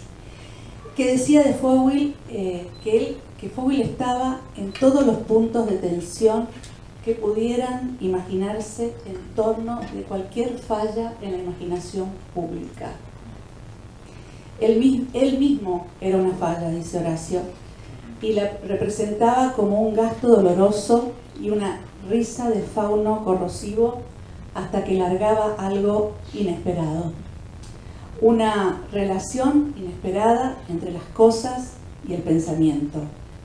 que decía de Fowell que Fowell estaba en todos los puntos de tensión que pudieran imaginarse en torno de cualquier falla en la imaginación pública. Él mismo era una falla, dice Horacio, y la representaba como un gasto doloroso y una risa de fauno corrosivo hasta que largaba algo inesperado. Una relación inesperada entre las cosas y el pensamiento.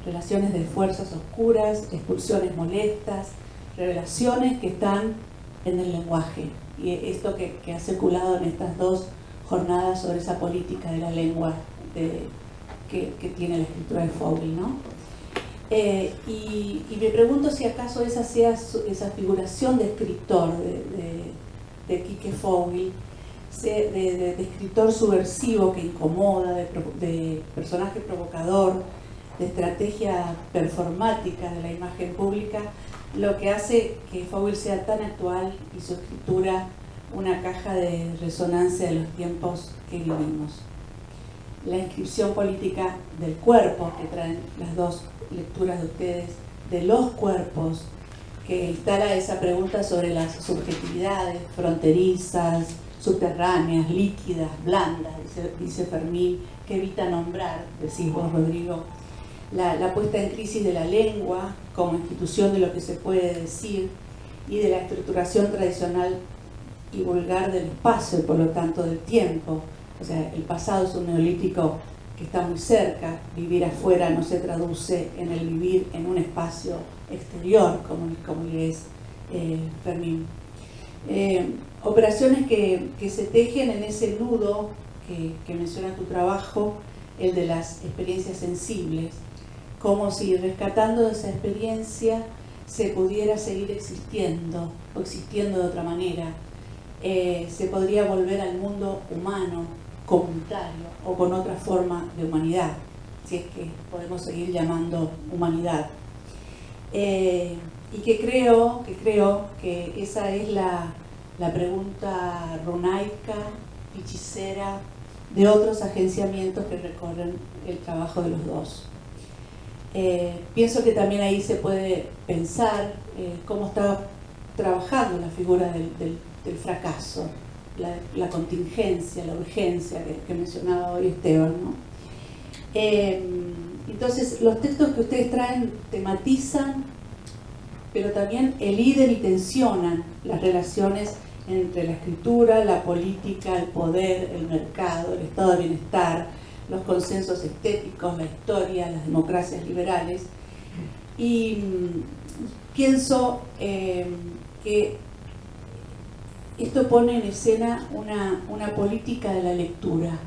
Relaciones de fuerzas oscuras, expulsiones molestas, revelaciones que están en el lenguaje. Y esto que ha circulado en estas dos jornadas sobre esa política de la lengua que tiene la escritura de Fowell, ¿no? Y me pregunto si acaso esa sea esa figuración de escritor de Quique Fowell, de escritor subversivo que incomoda, de personaje provocador, de estrategia performática de la imagen pública, lo que hace que Fowell sea tan actual y su escritura una caja de resonancia de los tiempos que vivimos. La inscripción política del cuerpo, que traen las dos lecturas de ustedes, de los cuerpos, que instala esa pregunta sobre las subjetividades fronterizas, subterráneas, líquidas, blandas, dice Fermín, que evita nombrar, decís vos, Rodrigo. La puesta en crisis de la lengua como institución de lo que se puede decir y de la estructuración tradicional y vulgar del espacio y por lo tanto del tiempo. O sea, el pasado es un neolítico que está muy cerca, vivir afuera no se traduce en el vivir en un espacio exterior, como es Fermín. Operaciones que se tejen en ese nudo que menciona tu trabajo, el de las experiencias sensibles, como si rescatando esa experiencia se pudiera seguir existiendo o existiendo de otra manera. Se podría volver al mundo humano, comunitario o con otra forma de humanidad, si es que podemos seguir llamando humanidad. Y que creo que esa es la pregunta runaica, pichicera, de otros agenciamientos que recorren el trabajo de los dos. Pienso que también ahí se puede pensar cómo está trabajando la figura del fracaso, la contingencia, la urgencia que mencionaba hoy Esteban, ¿no? Entonces, los textos que ustedes traen tematizan, pero también eliden y tensionan las relaciones entre la escritura, la política, el poder, el mercado, el estado de bienestar, los consensos estéticos, la historia, las democracias liberales. Y pienso que esto pone en escena una política de la lectura,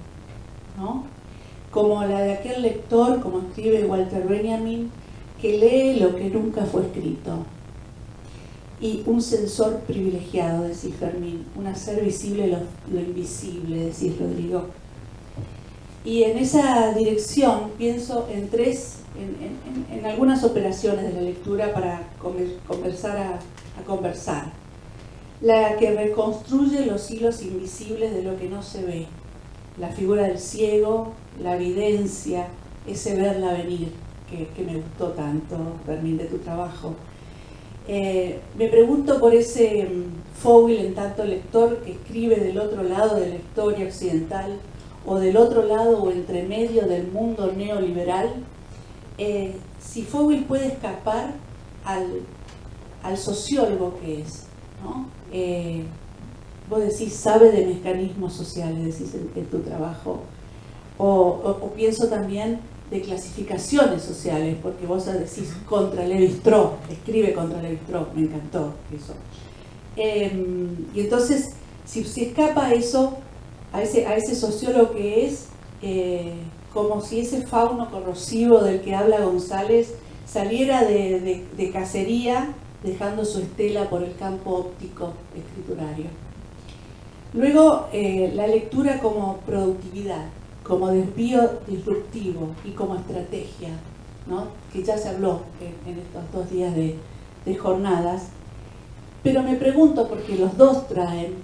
¿no? Como la de aquel lector, como escribe Walter Benjamin, que lee lo que nunca fue escrito. Y un sensor privilegiado, decís Fermín, un hacer visible lo invisible, decís Rodrigo. Y en esa dirección pienso en algunas operaciones de la lectura para conversar a conversar. La que reconstruye los hilos invisibles de lo que no se ve, la figura del ciego, la evidencia, ese verla venir, que me gustó tanto, Fermín, de tu trabajo. Me pregunto por ese Fouil en tanto lector que escribe del otro lado de la historia occidental, o del otro lado o entre medio del mundo neoliberal, si Fouil puede escapar al sociólogo que es, ¿no? Vos decís, sabe de mecanismos sociales, decís en tu trabajo, o pienso también de clasificaciones sociales, porque vos decís contra Lévi-Strauss, escribe contra Lévi-Strauss, me encantó eso. Y entonces, si escapa a eso, a ese sociólogo que es, como si ese fauno corrosivo del que habla González saliera de cacería, dejando su estela por el campo óptico escriturario. Luego, la lectura como productividad, como desvío disruptivo y como estrategia, ¿no? Que ya se habló en estos 2 días de jornadas. Pero me pregunto, porque los dos traen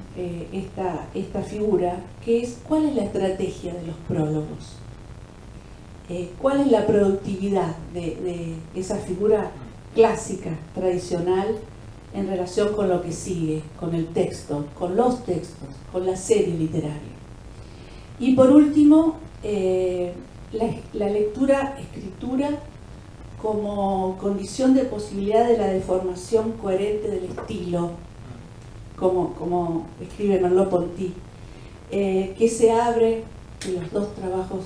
esta figura, que es ¿cuál es la estrategia de los prólogos? ¿Cuál es la productividad de esa figura clásica, tradicional, en relación con lo que sigue, con el texto, con los textos, con la serie literaria? Y por último, la lectura, escritura, como condición de posibilidad de la deformación coherente del estilo, como escribe Merleau-Ponty, que se abre, y los dos trabajos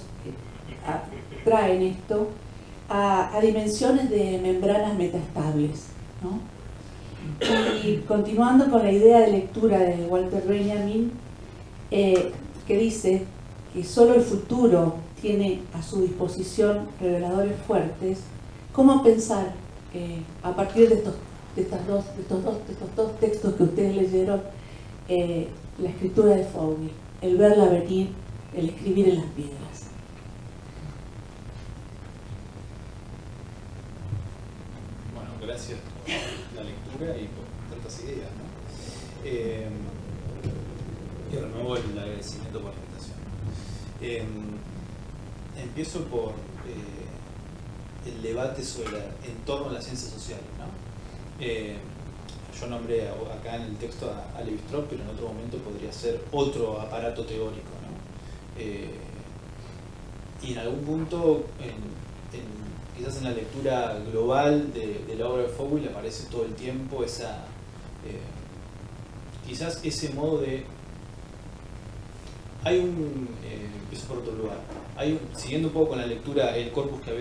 traen esto, a dimensiones de membranas metaestables, ¿no? Y continuando con la idea de lectura de Walter Benjamin, que dice que solo el futuro tiene a su disposición reveladores fuertes, ¿cómo pensar a partir de estos dos textos que ustedes leyeron, la escritura de Fouil, el verla venir, el escribir en las piedras? Bueno, gracias por la lectura y por tantas ideas, ¿no? Y renuevo el agradecimiento por la invitación. Empiezo por el debate en torno a las ciencias sociales, ¿no? Yo nombré acá en el texto a Lévi-Strauss, pero en otro momento podría ser otro aparato teórico, ¿no? Y en algún punto, quizás en la lectura global de la obra de Fouil, aparece todo el tiempo quizás ese modo de... Hay un... empiezo por otro lugar. Siguiendo un poco con la lectura, el corpus que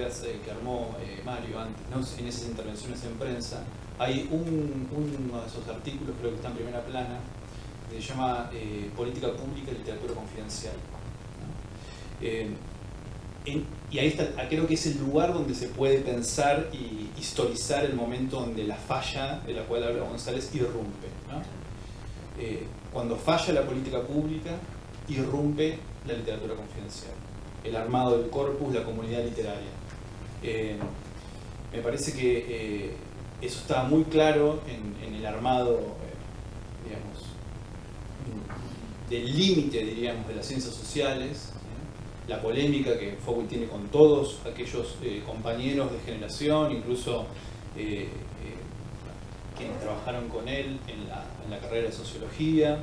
armó Mario antes, ¿no? En esas intervenciones en prensa, hay uno de esos artículos, creo que está en primera plana, que se llama Política Pública y Literatura Confidencial, ¿no? Y ahí está, creo que es el lugar donde se puede pensar y historizar el momento donde la falla de la cual habla González irrumpe, ¿no? Cuando falla la política pública, irrumpe la literatura confidencial, el armado del corpus, la comunidad literaria. Me parece que eso estaba muy claro en el armado, digamos, del límite, diríamos, de las ciencias sociales, la polémica que Foucault tiene con todos aquellos compañeros de generación, incluso quienes trabajaron con él en la carrera de sociología,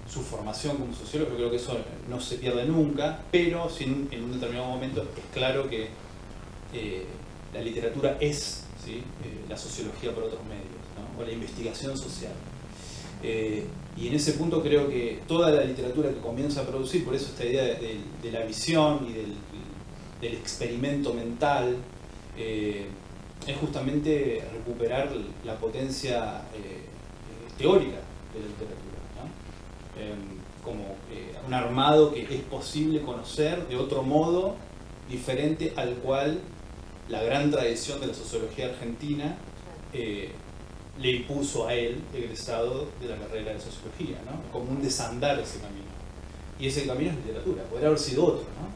su formación como sociólogo. Yo creo que eso no se pierde nunca, pero sí en un determinado momento es claro que la literatura es, ¿sí?, la sociología por otros medios, ¿no? O la investigación social. Y en ese punto creo que toda la literatura que comienza a producir, por eso esta idea de la visión y del experimento mental, es justamente recuperar la potencia teórica de la literatura, ¿no? Como un armado que es posible conocer de otro modo diferente al cual la gran tradición de la sociología argentina le impuso a él, egresado de la carrera de sociología, ¿no? Como un desandar ese camino. Y ese camino es literatura, podría haber sido otro, ¿no?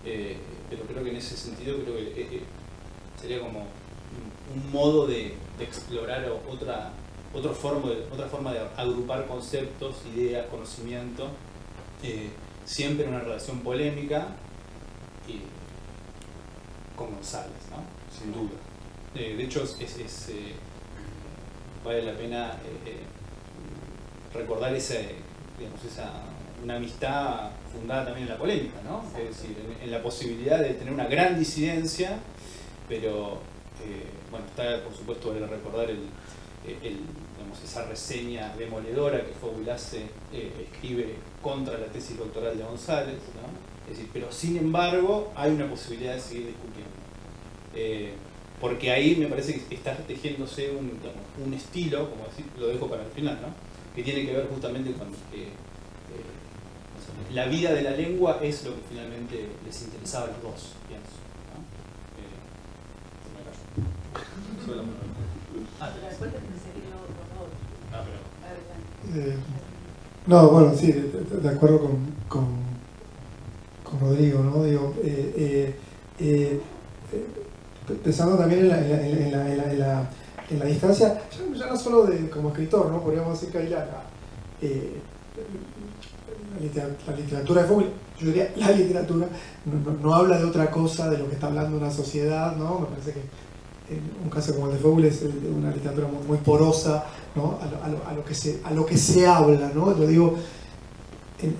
Pero creo que en ese sentido creo que sería como un modo de explorar otra forma de agrupar conceptos, ideas, conocimiento, siempre en una relación polémica y con González, ¿no? Sin duda. De hecho, vale la pena recordar una amistad fundada también en la polémica, ¿no? Es decir, en la posibilidad de tener una gran disidencia, pero bueno, está por supuesto vale recordar digamos, esa reseña demoledora que Foucault escribe contra la tesis doctoral de González, ¿no? Es decir, pero sin embargo hay una posibilidad de seguir discutiendo. Porque ahí me parece que está tejiéndose un estilo, como decir, lo dejo para el final, ¿no? Que tiene que ver justamente con la vida de la lengua es lo que finalmente les interesaba a los dos, pienso, ¿no? No, bueno, sí, de acuerdo con Rodrigo, ¿no? Digo, pensando también en la distancia, ya no solo como escritor, ¿no? Podríamos decir que ahí la literatura de Foucault, yo diría la literatura, no habla de otra cosa de lo que está hablando una sociedad, ¿no? Me parece que en un caso como el de Foucault es una literatura muy porosa, ¿no? a lo que se habla, ¿no? Lo digo en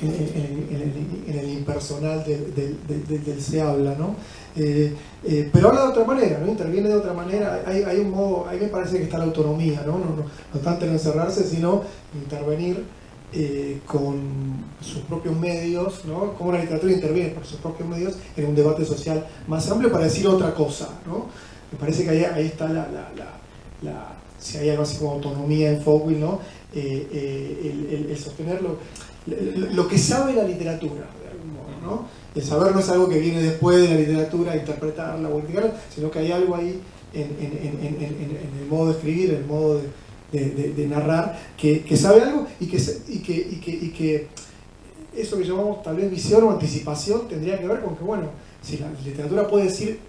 el impersonal del se habla, ¿no? Pero habla de otra manera, ¿no? Interviene de otra manera. Hay un modo, ahí me parece que está la autonomía, ¿no? No tanto en encerrarse, sino intervenir con sus propios medios, ¿no? Cómo la literatura interviene por sus propios medios en un debate social más amplio para decir otra cosa, ¿no? Me parece que ahí está si hay algo así como autonomía en Foucault, ¿no? El sostenerlo. Lo que sabe la literatura, de algún modo, ¿no? El saber no es algo que viene después de la literatura, interpretarla o criticarla, sino que hay algo ahí en el modo de escribir, en el modo de narrar, que sabe algo y que eso que llamamos tal vez visión o anticipación tendría que ver con que, bueno, si la literatura puede decir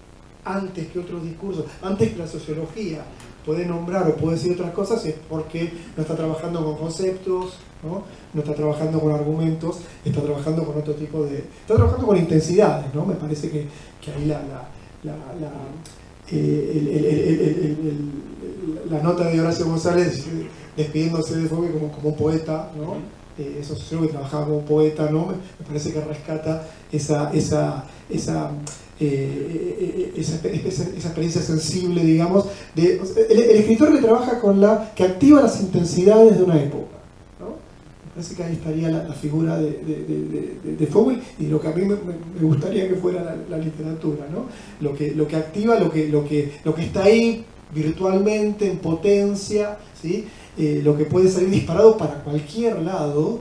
antes que otros discursos, antes que la sociología puede nombrar o puede decir otras cosas, es porque no está trabajando con conceptos, ¿no? No está trabajando con argumentos, está trabajando con otro tipo de... está trabajando con intensidades, ¿no? Me parece que ahí la nota de Horacio González despidiéndose de Foucault como un poeta, ¿no? es un sociólogo que trabajaba como poeta, ¿no? Me parece que rescata esa experiencia sensible, digamos, el escritor que trabaja que activa las intensidades de una época, ¿no? Me parece que ahí estaría la figura de Fouil y lo que a mí me gustaría que fuera la literatura, ¿no? Lo que activa, lo que está ahí virtualmente, en potencia, ¿sí? Lo que puede salir disparado para cualquier lado,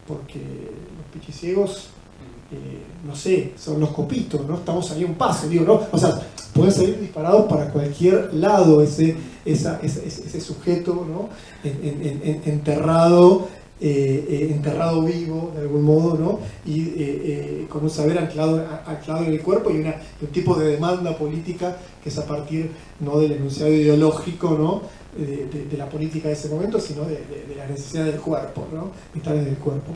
porque los pichiciegos, no sé, son los copitos, ¿no? Estamos ahí a un paso, digo, ¿no? O sea, pueden salir disparados para cualquier lado ese sujeto, ¿no? Enterrado vivo, de algún modo, ¿no? Y con un saber anclado en el cuerpo y un tipo de demanda política que es a partir no del enunciado ideológico, ¿no? De la política de ese momento, sino de la necesidad del cuerpo, ¿no? Vitales del cuerpo.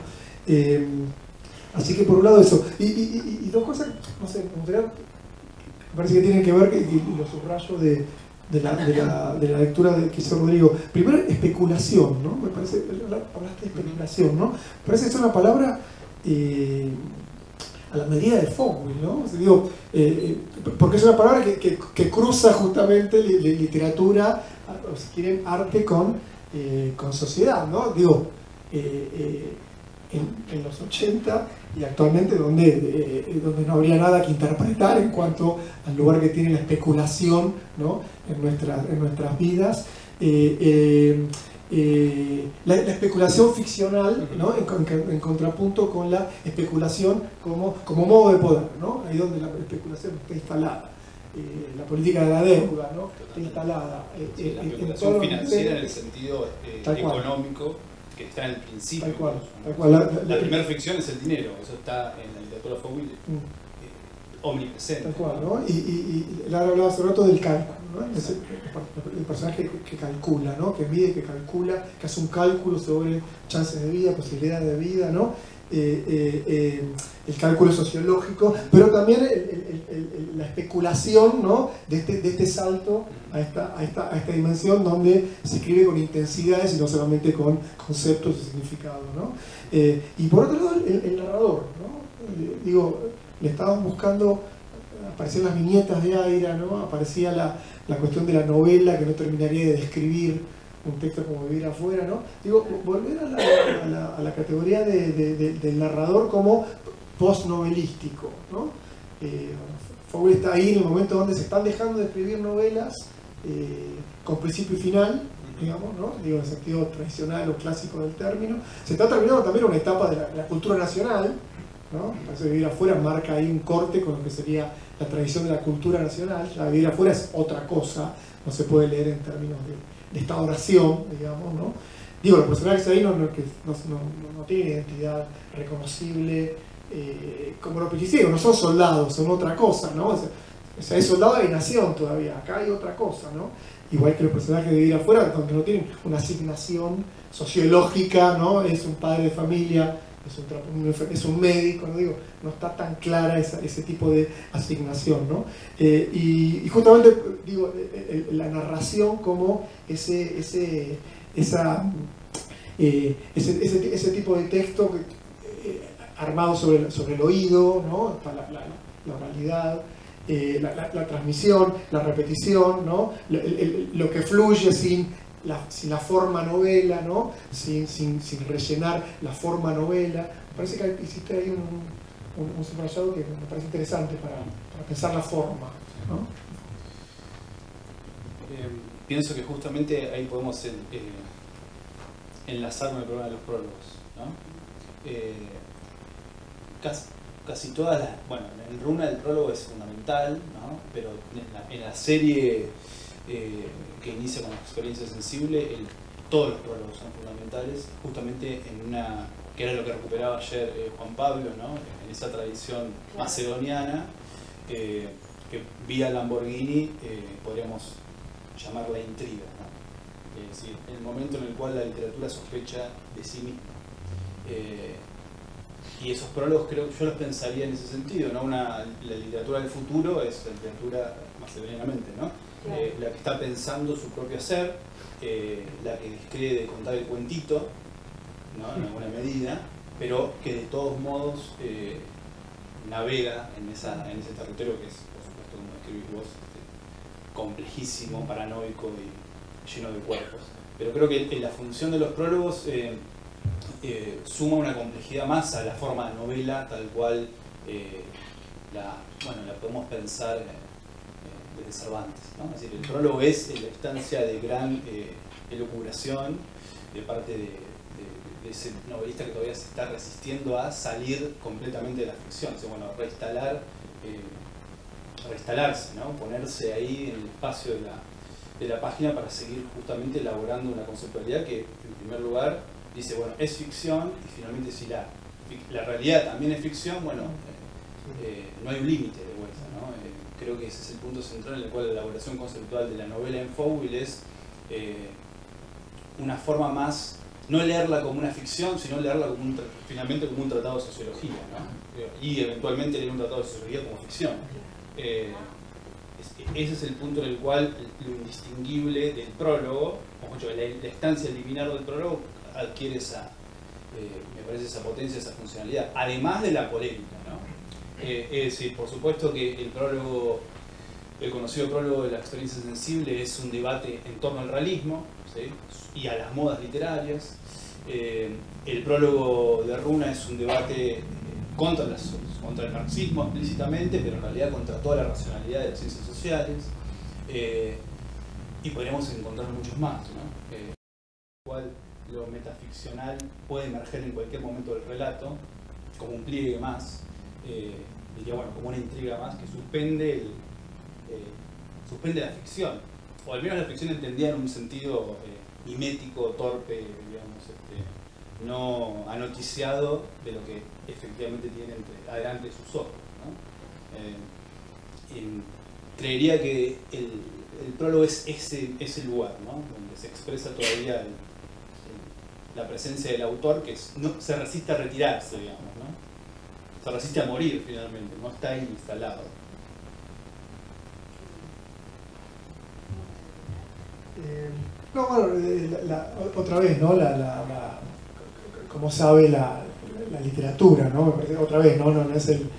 Así que por un lado eso. Y dos cosas, no sé, me parece que tienen que ver, y lo subrayo de la lectura que hizo Rodrigo. Primero, especulación, ¿no? Me parece, hablaste de especulación, ¿no? Me parece que es una palabra a la medida de Fouil, ¿no? O sea, digo, porque es una palabra que cruza justamente literatura, o si quieren, arte con sociedad, ¿no? Digo, en los 80 y actualmente donde no habría nada que interpretar en cuanto al lugar que tiene la especulación, ¿no? en nuestras vidas. La especulación ficcional, ¿no? en contrapunto con la especulación como modo de poder, ¿no? Ahí donde la especulación está instalada. La política de la deuda, ¿no? Está instalada. Sí, la especulación financiera en el sentido económico, que está en el principio. Tal cual. La primera ficción es el dinero, eso está en la literatura Fouil omnipresente. Tal cual, ¿no? Y Lara hablaba hace rato del cálculo, ¿no? El personaje que calcula, ¿no? Que mide, que calcula, que hace un cálculo sobre chances de vida, posibilidades de vida, ¿no? El cálculo sociológico, pero también la especulación, ¿no? de este salto a esta dimensión donde se escribe con intensidades y no solamente con conceptos y significados, ¿no? Y por otro lado el narrador, ¿no? Digo, le estábamos buscando, aparecían las viñetas de Aira, ¿no? Aparecía la cuestión de la novela que no terminaría de describir un texto como Vivir afuera, ¿no? Digo, volver a la categoría del narrador como postnovelístico, ¿no? Fouil está ahí en el momento donde se están dejando de escribir novelas con principio y final, digamos, ¿no? Digo, en el sentido tradicional o clásico del término. Se está terminando también una etapa de la cultura nacional, ¿no? Parece que Vivir afuera marca ahí un corte con lo que sería la tradición de la cultura nacional. Ya Vivir afuera es otra cosa, no se puede leer en términos de esta oración, digamos, ¿no? Digo, los personajes ahí no tienen identidad reconocible como los pichiciegos, no son soldados, son otra cosa, ¿no? O sea, hay soldado de nación todavía, acá hay otra cosa, ¿no? Igual que los personajes de Vivir afuera, donde no tienen una asignación sociológica, ¿no? Es un padre de familia, es un médico, ¿no? Digo, no está tan clara ese tipo de asignación, ¿no? Y justamente digo, la narración como ese tipo de texto armado sobre el oído, ¿no? Está la oralidad, la transmisión, la repetición, ¿no? Lo que fluye sin la forma novela, ¿no? sin rellenar la forma novela. Me parece que hiciste ahí un subrayado que me parece interesante para pensar la forma, ¿no? Pienso que justamente ahí podemos enlazar con el problema de los prólogos, ¿no? Casi todas las... Bueno, en Runa el prólogo es fundamental, ¿no? Pero en la serie que inicia con la experiencia sensible, todos los prólogos son fundamentales, justamente en una... que era lo que recuperaba ayer Juan Pablo, ¿no? En esa tradición macedoniana, que vía Lamborghini podríamos llamarla intriga, ¿no? Es decir, el momento en el cual la literatura sospecha de sí misma. Y esos prólogos creo que yo los pensaría en ese sentido, ¿no? La literatura del futuro es la literatura macedonianamente, ¿no? Claro. La que está pensando su propio ser, la que cree de contar el cuentito, ¿no? En alguna medida, pero que de todos modos navega en ese territorio que es, por supuesto, como escribís vos, complejísimo, paranoico y lleno de cuerpos. Pero creo que la función de los prólogos suma una complejidad más a la forma de novela, tal cual la podemos pensar desde Cervantes, ¿no? Es decir, el prólogo es la instancia de gran elucubración de parte de ese novelista que todavía se está resistiendo a salir completamente de la ficción, o sea, bueno, reinstalarse, ¿no? Ponerse ahí en el espacio de la página para seguir justamente elaborando una conceptualidad que, en primer lugar, dice, bueno, es ficción, y finalmente si la realidad también es ficción, bueno, no hay un límite de vuelta, ¿no? Creo que ese es el punto central en el cual la elaboración conceptual de la novela en Fowell es una forma más, no leerla como una ficción, sino leerla como finalmente como un tratado de sociología, ¿no? Y eventualmente leer un tratado de sociología como ficción. Ese es el punto en el cual lo indistinguible del prólogo, o mucho, la estancia liminar del prólogo adquiere me parece esa potencia, esa funcionalidad, además de la polémica, ¿no? Es decir, por supuesto que el conocido prólogo de la experiencia sensible es un debate en torno al realismo, ¿sí? Y a las modas literarias. El prólogo de Runa es un debate contra el marxismo explícitamente, pero en realidad contra toda la racionalidad de las ciencias sociales. Y podríamos encontrar muchos más, ¿no? Cual lo metaficcional puede emerger en cualquier momento del relato, como un pliegue más, diría, bueno, como una intriga más que suspende la ficción, o al menos la ficción entendida en un sentido mimético, torpe, digamos, no anoticiado de lo que efectivamente tiene adelante de sus ojos, ¿no? Creería que el prólogo es ese lugar, ¿no? Donde se expresa todavía la presencia del autor, que se resiste a retirarse, digamos, ¿no? Se resiste a morir finalmente, no está ahí instalado. No, bueno, otra vez, ¿no? Como sabe la literatura, ¿no? Me parece, otra vez, no es el...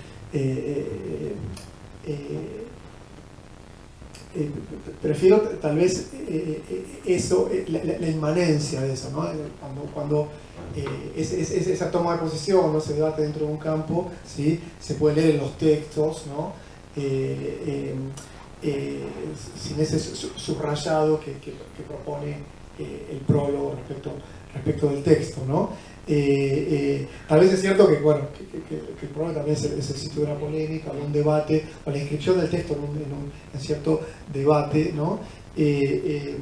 prefiero tal vez eso, la inmanencia de eso, ¿no? Cuando esa toma de posición, ¿no? Se debate dentro de un campo, ¿sí? Se puede leer en los textos, ¿no? Sin ese subrayado que propone el prólogo respecto del texto, ¿no? Tal vez es cierto que, bueno, que el prólogo también es el sitio de una polémica, o un debate, o la inscripción del texto en cierto debate, ¿no? De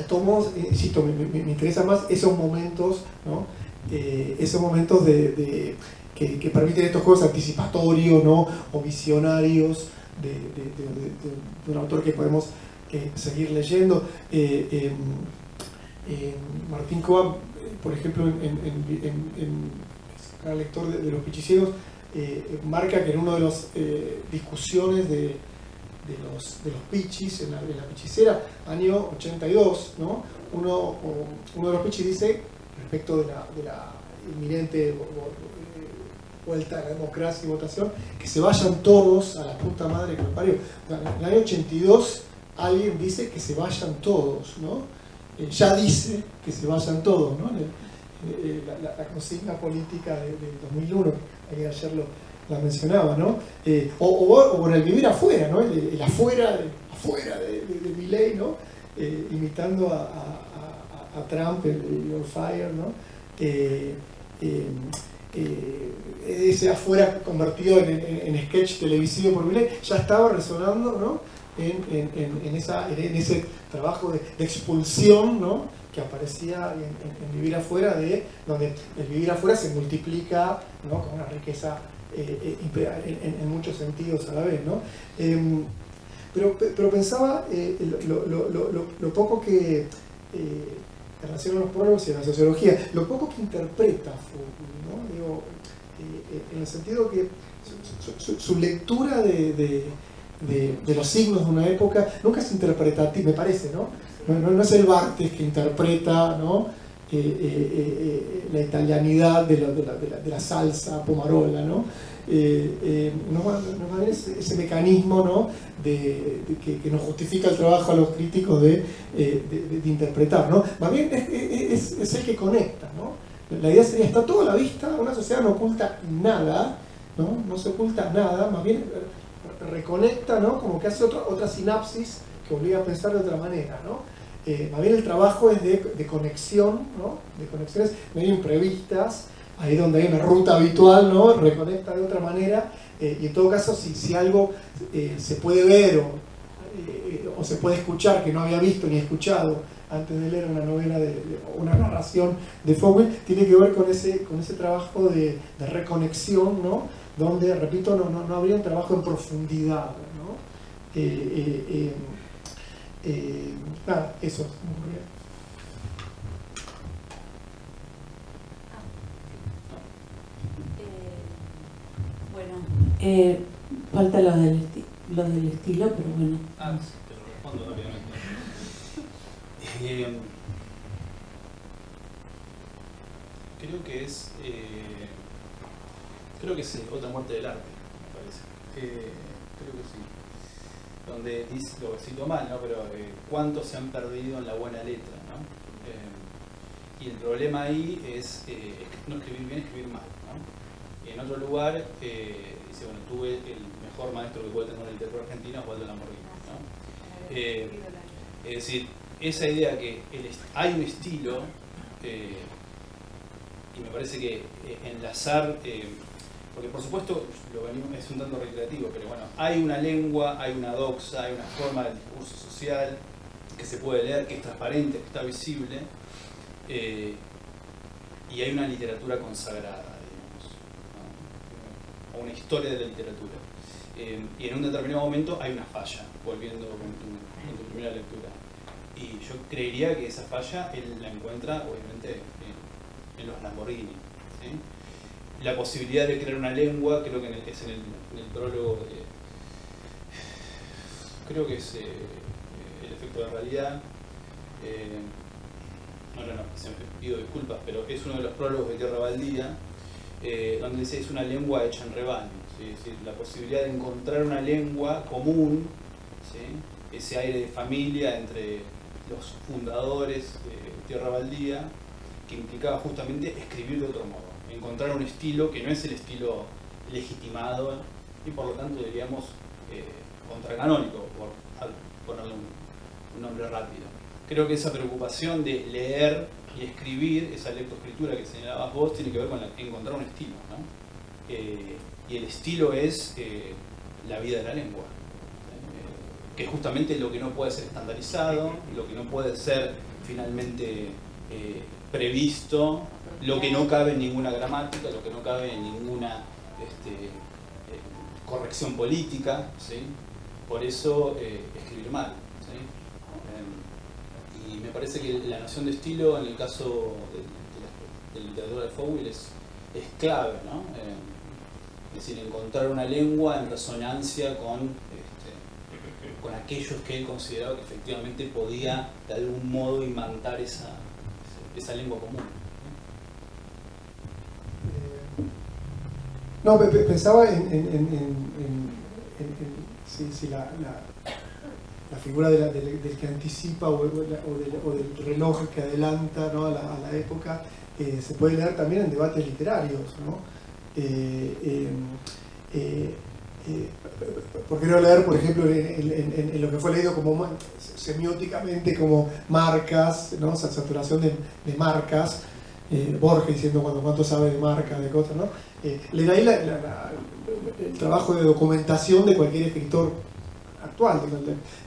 todos modos, insisto, me interesan más esos momentos, ¿no? Esos momentos que permiten estos juegos anticipatorios, ¿no? O visionarios de un autor que podemos seguir leyendo. Martín Coan, por ejemplo, en el lector de Los Pichiciegos, marca que en una de las discusiones de los pichis en la pichicera, año 82, ¿no? Uno de los pichis dice, respecto de la inminente vuelta a la democracia y votación, que se vayan todos a la puta madre que lo parió. En el año 82 alguien dice que se vayan todos, ¿no? Ya dice que se vayan todos, ¿no? La consigna política del 2001, que ayer la mencionaba, ¿no? O en el vivir afuera, ¿no? El afuera de Milei, ¿no? Imitando a Trump, el Your Fire, ¿no? Ese afuera convertido en sketch televisivo por Milei ya estaba resonando, ¿no? En ese trabajo de expulsión, ¿no? Que aparecía en Vivir Afuera, donde el vivir afuera se multiplica, ¿no? Con una riqueza en muchos sentidos a la vez, ¿no? Pero pensaba lo poco que en relación a los prólogos y a la sociología, lo poco que interpreta Foucault, ¿no? Digo, en el sentido que su lectura de los signos de una época nunca es interpretativa, me parece, ¿no? No es el Barthes que interpreta, ¿no? la italianidad de la salsa pomarola, ¿no? Nos va a ver ese mecanismo, ¿no? que nos justifica el trabajo a los críticos de interpretar, ¿no? Más bien es el que conecta, ¿no? La idea sería, está todo a la vista, una sociedad no oculta nada, no se oculta nada, más bien reconecta, ¿no? Como que hace otra sinapsis que obliga a pensar de otra manera, ¿no? Más bien el trabajo es de conexión, ¿no? De conexiones medio imprevistas, ahí donde hay una ruta habitual, ¿no? Reconecta de otra manera, y en todo caso si algo se puede ver o se puede escuchar que no había visto ni escuchado antes de leer una novela, una narración de Fowell, tiene que ver con ese trabajo de reconexión, ¿no? Donde, repito, no habría un trabajo en profundidad, ¿no? Nada, eso me ocurría. Bueno, falta lo del estilo, pero bueno. Sí, te lo respondo rápidamente. Creo que es Otra muerte del arte, me parece. Creo que sí. Donde dice, lo cito mal, ¿no? Pero cuántos se han perdido en la buena letra, ¿no? Y el problema ahí es no escribir bien, escribir mal, ¿no? Y en otro lugar dice, bueno, tuve el mejor maestro que puede tener la literatura argentina, Osvaldo Lamborghini, ¿no? Es decir, esa idea que hay un estilo, y me parece que enlazar, porque por supuesto es un tanto reiterativo, pero bueno, hay una lengua, hay una doxa, hay una forma del discurso social que se puede leer, que es transparente, que está visible, y hay una literatura consagrada, digamos, ¿no? O una historia de la literatura. Y en un determinado momento hay una falla, volviendo con tu primera lectura. Y yo creería que esa falla él la encuentra, obviamente, en los Lamborghini, ¿sí? La posibilidad de crear una lengua, creo que es en el prólogo creo que es El efecto de realidad. Siempre pido disculpas, pero es uno de los prólogos de Tierra Baldía, donde dice es una lengua hecha en rebaño, ¿sí? Es decir, la posibilidad de encontrar una lengua común, ¿sí? Ese aire de familia entre los fundadores de Tierra Baldía, que implicaba justamente escribir de otro modo, encontrar un estilo que no es el estilo legitimado y por lo tanto diríamos contracanónico, por ponerle un nombre rápido. Creo que esa preocupación de leer y escribir, esa lectoescritura que señalabas vos, tiene que ver con encontrar un estilo, ¿no? Y el estilo es la vida de la lengua, que es justamente lo que no puede ser estandarizado, lo que no puede ser finalmente previsto, lo que no cabe en ninguna gramática, lo que no cabe en ninguna corrección política, ¿sí? Por eso escribir mal, ¿sí? Y me parece que la noción de estilo en el caso de la literatura de Fowell es clave, ¿no? Es decir, encontrar una lengua en resonancia con aquellos que él consideraba que efectivamente podía de algún modo imantar esa lengua común. No, pensaba si la figura del que anticipa o del reloj que adelanta, ¿no? a la época, se puede leer también en debates literarios, ¿no? ¿Por qué no leer, por ejemplo, en lo que fue leído como semióticamente como marcas, ¿no? Saturación de marcas, Borges diciendo cuánto sabe de marcas, de cosas, ¿no? Leer ahí el trabajo de documentación de cualquier escritor actual,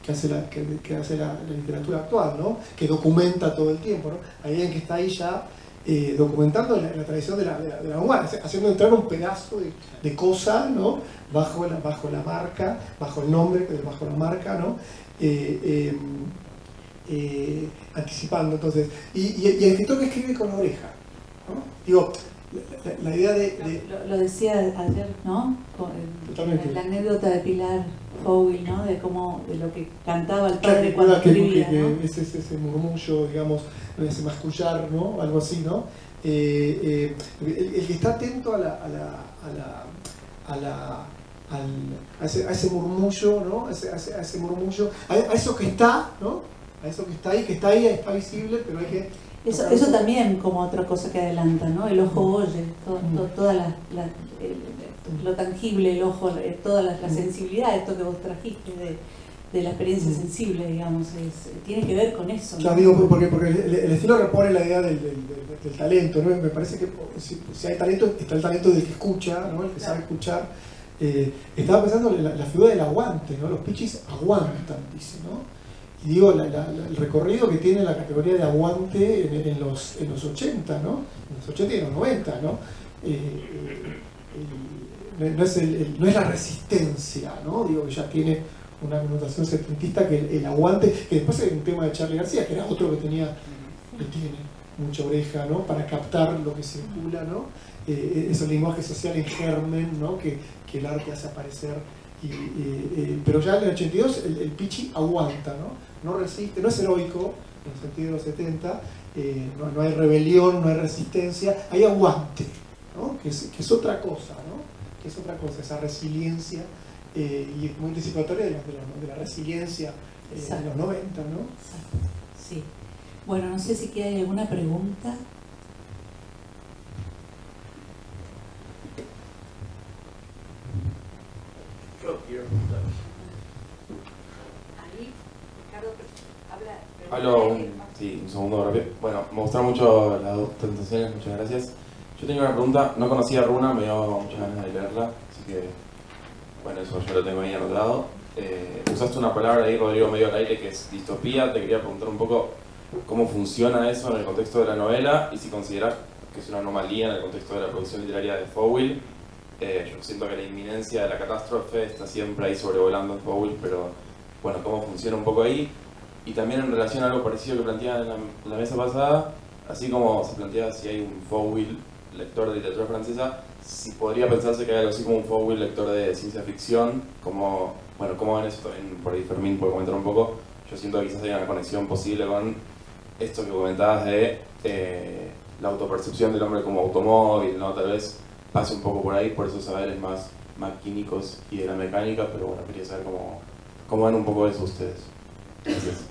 que hace la literatura actual, ¿no? Que documenta todo el tiempo, ¿no? Hay alguien que está ahí ya documentando la tradición de la vanguardia, haciendo entrar un pedazo de cosa, ¿no? bajo la marca, bajo el nombre, bajo la marca, ¿no? Anticipando, entonces, y el escritor que escribe con la oreja, ¿no? Digo, la idea de lo decía ayer, ¿no? Totalmente. La anécdota de Pilar Fowil, ¿no? De lo que cantaba el claro, padre cuando escribía, que ¿no? ese murmullo, digamos, ese mascullar, ¿no? Algo así, ¿no? El que está atento a ese murmullo, ¿no? A ese murmullo, a eso que está, ¿no? A eso que está ahí, está visible, pero hay que... Eso también como otra cosa que adelanta, ¿no? El ojo oye, toda lo tangible, el ojo, toda la sensibilidad, esto que vos trajiste de la experiencia sensible, digamos, tiene que ver con eso, ¿no? Ya digo, porque el estilo repone la idea del talento, ¿no? Me parece que si hay talento, está el talento del que escucha, ¿no? El que sabe escuchar. Estaba pensando en la figura del aguante, ¿no? Los pichis aguantan, dice, ¿no? Y digo, el recorrido que tiene la categoría de aguante en los 80, ¿no? En los 80 y en los 90, ¿no? No es la resistencia, ¿no? Digo, que ya tiene una connotación setentista, que el aguante, que después es un tema de Charly García, que era otro que tiene mucha oreja, ¿no? Para captar lo que circula, ¿no? Esos lenguajes sociales en germen, ¿no? Que el arte hace aparecer. Pero ya en el 82 el pichi aguanta, ¿no? No resiste, no es heroico en el sentido de los 70, no hay rebelión, no hay resistencia, hay aguante, ¿no? Que es otra cosa, ¿no? Que es otra cosa, esa resiliencia, y es muy anticipatoria de la resiliencia de los 90, ¿no? Exacto. Sí. Bueno, no sé si hay alguna pregunta. Yo quiero preguntar. Ahí, Ricardo, habla. Hablo, sí, un segundo rápido. Bueno, me gustaron mucho las dos presentaciones, muchas gracias. Yo tengo una pregunta, no conocía a Runa, me dio muchas ganas de leerla, así que, bueno, eso yo lo tengo ahí anotado. Usaste una palabra ahí, Rodrigo, medio al aire, que es distopía. Te quería preguntar un poco cómo funciona eso en el contexto de la novela y si consideras que es una anomalía en el contexto de la producción literaria de Fowil. Yo siento que la inminencia de la catástrofe está siempre ahí sobrevolando en Fowil, pero bueno, cómo funciona un poco ahí. Y también en relación a algo parecido que planteaban en la mesa pasada, así como se planteaba si hay un Fowil lector de literatura francesa, si podría pensarse que hay algo así como un Fowil lector de ciencia ficción, como, bueno, cómo ven eso también, por ahí Fermín puede comentar un poco. Yo siento que quizás hay una conexión posible con esto que comentabas de la autopercepción del hombre como automóvil, ¿no? Tal vez pase un poco por ahí, por esos saberes más químicos y de la mecánica, pero bueno, quería saber cómo ven un poco eso ustedes. Gracias.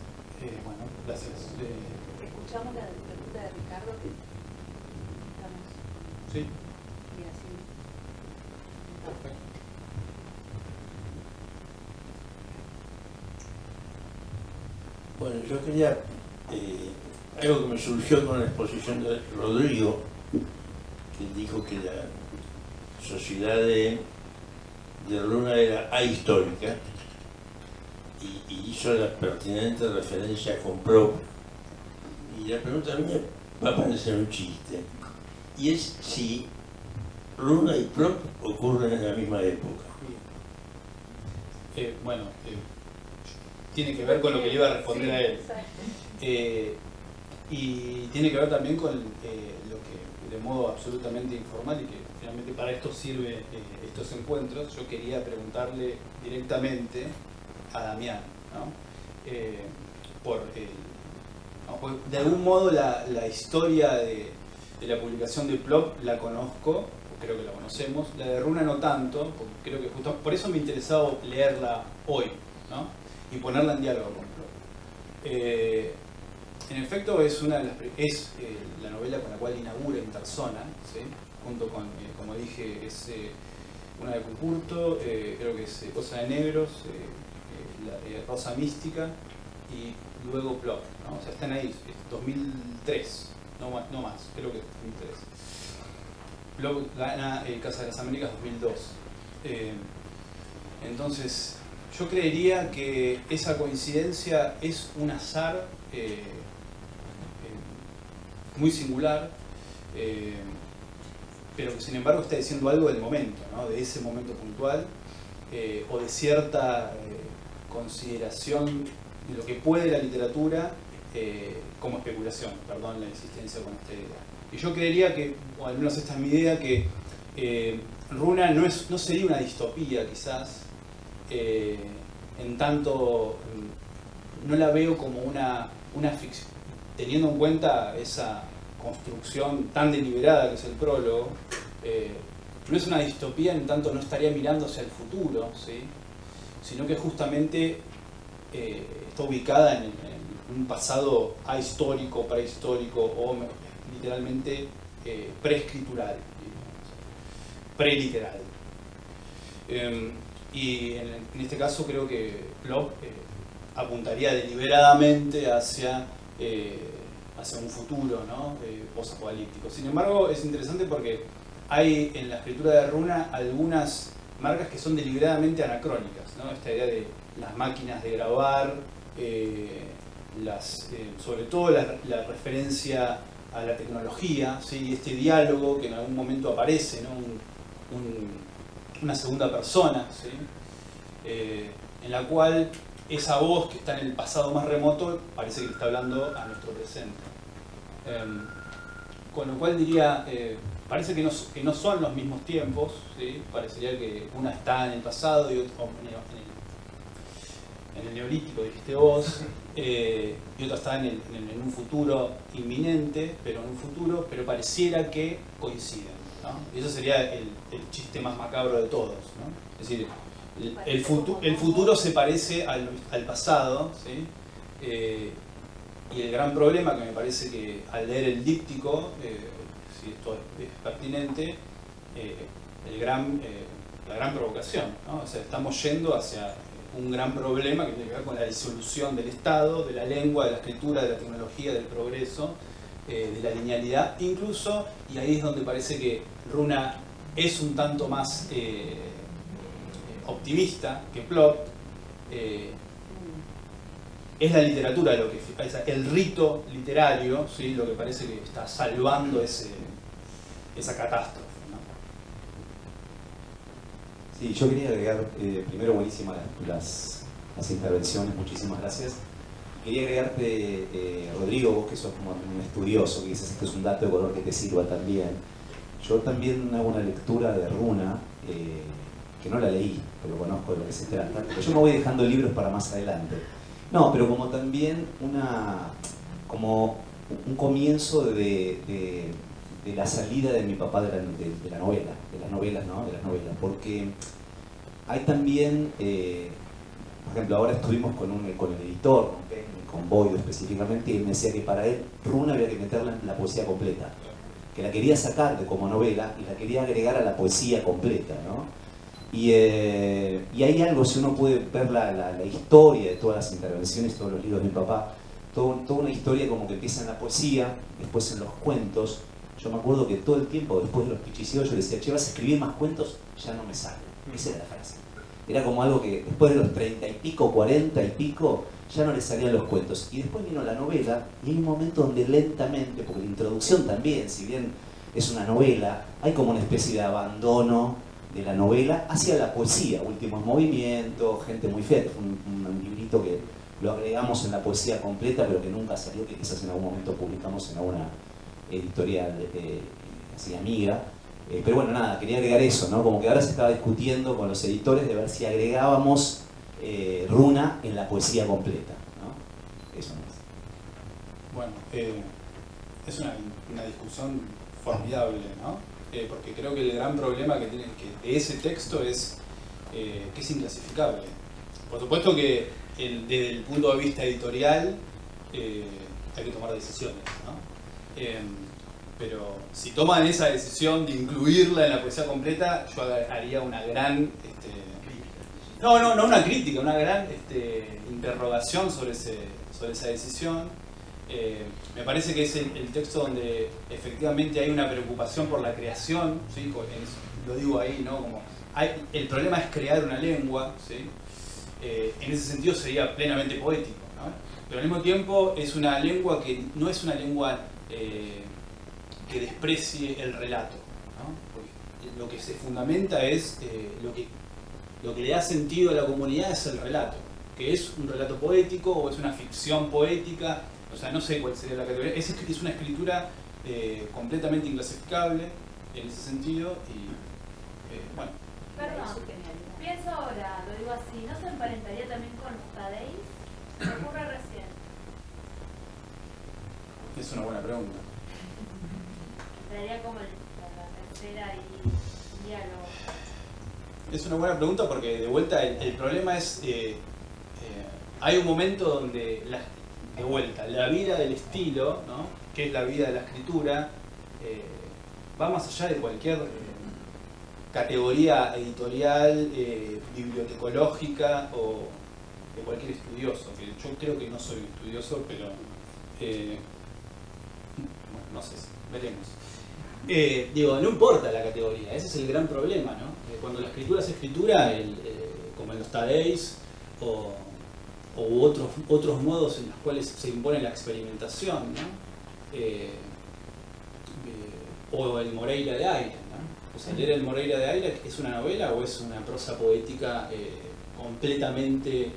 Bueno, gracias. Escuchamos la pregunta de Ricardo, que estamos. Sí. Y así. Perfecto. Bueno, yo quería, algo que me surgió con la exposición de Rodrigo, que dijo que la sociedad de Runa era ahistórica y hizo la pertinente referencia con Prop. Y la pregunta mía va a parecer un chiste, y es si Runa y Prop ocurren en la misma época. Bueno, tiene que ver con lo que le iba a responder a él. Y tiene que ver también con lo que, de modo absolutamente informal, y que finalmente para esto sirve estos encuentros, yo quería preguntarle directamente a Damián, ¿no? Pues, de algún modo la historia de la publicación de Plop la conozco, creo que la conocemos, la de Runa no tanto, porque creo que justo por eso me interesaba leerla hoy, ¿no? Y ponerla en diálogo con Plop. En efecto es la novela con la cual inaugura Interzona, ¿sí? Junto con, como dije, es una de Cucurto, creo que es Cosa de Negros, Rosa Mística y luego Plop, ¿no? O sea, están ahí, es 2003, no más, creo que es 2003. Plop gana Casa de las Américas 2002. Entonces, yo creería que esa coincidencia es un azar muy singular, pero que sin embargo está diciendo algo del momento, ¿no? De ese momento puntual, o de cierta consideración de lo que puede la literatura como especulación, perdón la insistencia con esta idea. Y yo creería que, o al menos esta es mi idea, que Runa no sería una distopía quizás, en tanto no la veo como una ficción, teniendo en cuenta esa construcción tan deliberada que es el prólogo. No es una distopía en tanto no estaría mirando hacia el futuro, ¿sí? Sino que justamente está ubicada en un pasado ahistórico, prehistórico o literalmente preescritural, preliteral. Y en este caso creo que Plop apuntaría deliberadamente hacia un futuro, ¿no? Post-apocalíptico. Sin embargo, es interesante porque hay en la escritura de Runa algunas marcas que son deliberadamente anacrónicas, ¿no? Esta idea de las máquinas de grabar, sobre todo la referencia a la tecnología, ¿sí? Este diálogo que en algún momento aparece, ¿no? Una segunda persona, ¿sí? En la cual esa voz que está en el pasado más remoto parece que le está hablando a nuestro presente. Con lo cual diría, parece que no son los mismos tiempos, ¿sí? Parecería que una está en el pasado y otra en el neolítico, dijiste vos, y otra está en un futuro inminente, pero pareciera que coinciden, ¿no? Y eso sería el chiste más macabro de todos, ¿no? Es decir, el futuro se parece al pasado, ¿sí? Y el gran problema que me parece que al leer el díptico, si esto es pertinente, la gran provocación, ¿no? O sea, estamos yendo hacia un gran problema que tiene que ver con la disolución del Estado, de la lengua, de la escritura, de la tecnología, del progreso, de la linealidad incluso, y ahí es donde parece que Runa es un tanto más optimista que Plop. Es la literatura lo que el rito literario, ¿sí? Lo que parece que está salvando esa catástrofe, ¿no? Sí, yo quería agregar, primero buenísimas las intervenciones, muchísimas gracias. Quería agregarte, Rodrigo, vos que sos como un estudioso, que dices esto es un dato de color que te sirva también. Yo también hago una lectura de Runa, que no la leí, pero conozco de lo que se trata. Pero yo me voy dejando libros para más adelante. No, pero como también como un comienzo de la salida de mi papá de la novela, de las novelas, ¿no? De las novelas, porque hay también, por ejemplo, ahora estuvimos con el editor, con Boido específicamente, y él me decía que para él Runa había que meterla en la poesía completa, que la quería sacar como novela y la quería agregar a la poesía completa, ¿no? Y hay algo, si uno puede ver la historia de todas las intervenciones, todos los libros de mi papá, toda una historia como que empieza en la poesía, después en los cuentos. Yo me acuerdo que todo el tiempo, después de los Pichicieros, yo le decía, che, ¿vas a escribir más cuentos? Ya no me sale. Esa era la frase. Era como algo que después de los 30 y pico, 40 y pico, ya no le salían los cuentos. Y después vino la novela, y hay un momento donde lentamente, porque la introducción también, si bien es una novela, hay como una especie de abandono de la novela hacia la poesía, Últimos Movimientos, Gente Muy Fea, un librito que lo agregamos en la poesía completa, pero que nunca salió, que quizás en algún momento publicamos en alguna editorial así amiga. Pero bueno, nada, quería agregar eso, ¿no? Como que ahora se estaba discutiendo con los editores de ver si agregábamos Runa en la poesía completa, ¿no? Eso no es. Bueno, es una discusión formidable, ¿no? Porque creo que el gran problema que tiene de ese texto es que es inclasificable. Por supuesto que desde el punto de vista editorial hay que tomar decisiones, ¿no? Pero si toman esa decisión de incluirla en la poesía completa, yo haría una gran no una crítica, una gran interrogación sobre esa decisión. Me parece que es el texto donde efectivamente hay una preocupación por la creación, ¿sí? Lo digo ahí, ¿no? Como el problema es crear una lengua, ¿sí? En ese sentido sería plenamente poético, ¿no? Pero al mismo tiempo es una lengua que no es una lengua que desprecie el relato, ¿no? Porque lo que se fundamenta es lo que le da sentido a la comunidad es el relato, que es un relato poético o es una ficción poética O sea, no sé cuál sería la categoría. Es una escritura completamente inclasificable en ese sentido y bueno. Perdón, pienso ahora, lo digo así, ¿no se emparentaría también con los Tadeis? Se me ocurre recién. Es una buena pregunta. Entraría como la tercera y diálogo. Es una buena pregunta porque de vuelta el problema es, hay un momento donde, de vuelta, la vida del estilo, ¿no? Que es la vida de la escritura, va más allá de cualquier categoría editorial, bibliotecológica o de cualquier estudioso, que yo creo que no soy un estudioso, pero bueno, no sé, veremos. Digo, no importa la categoría, ese es el gran problema, ¿no? Cuando la escritura es escritura, como en los Tadeis u otros modos en los cuales se impone la experimentación, ¿no? O el Moreira de Aira, ¿no? O sea, leer el Moreira de Aira, ¿es una novela o es una prosa poética completamente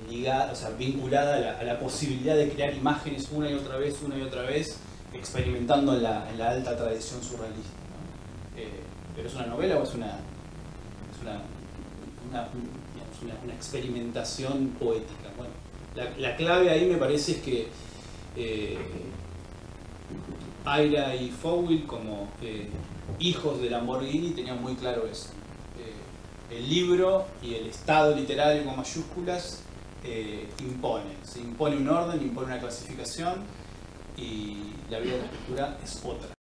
ligada, o sea, vinculada a la posibilidad de crear imágenes una y otra vez, experimentando en la alta tradición surrealista, ¿no? Pero ¿es una novela o es una experimentación poética? Bueno, la clave ahí me parece es que Aira y Fowell, como hijos de Lamborghini, tenían muy claro eso. El libro y el estado literario con mayúsculas se impone un orden, impone una clasificación, y la vida de la escritura es otra.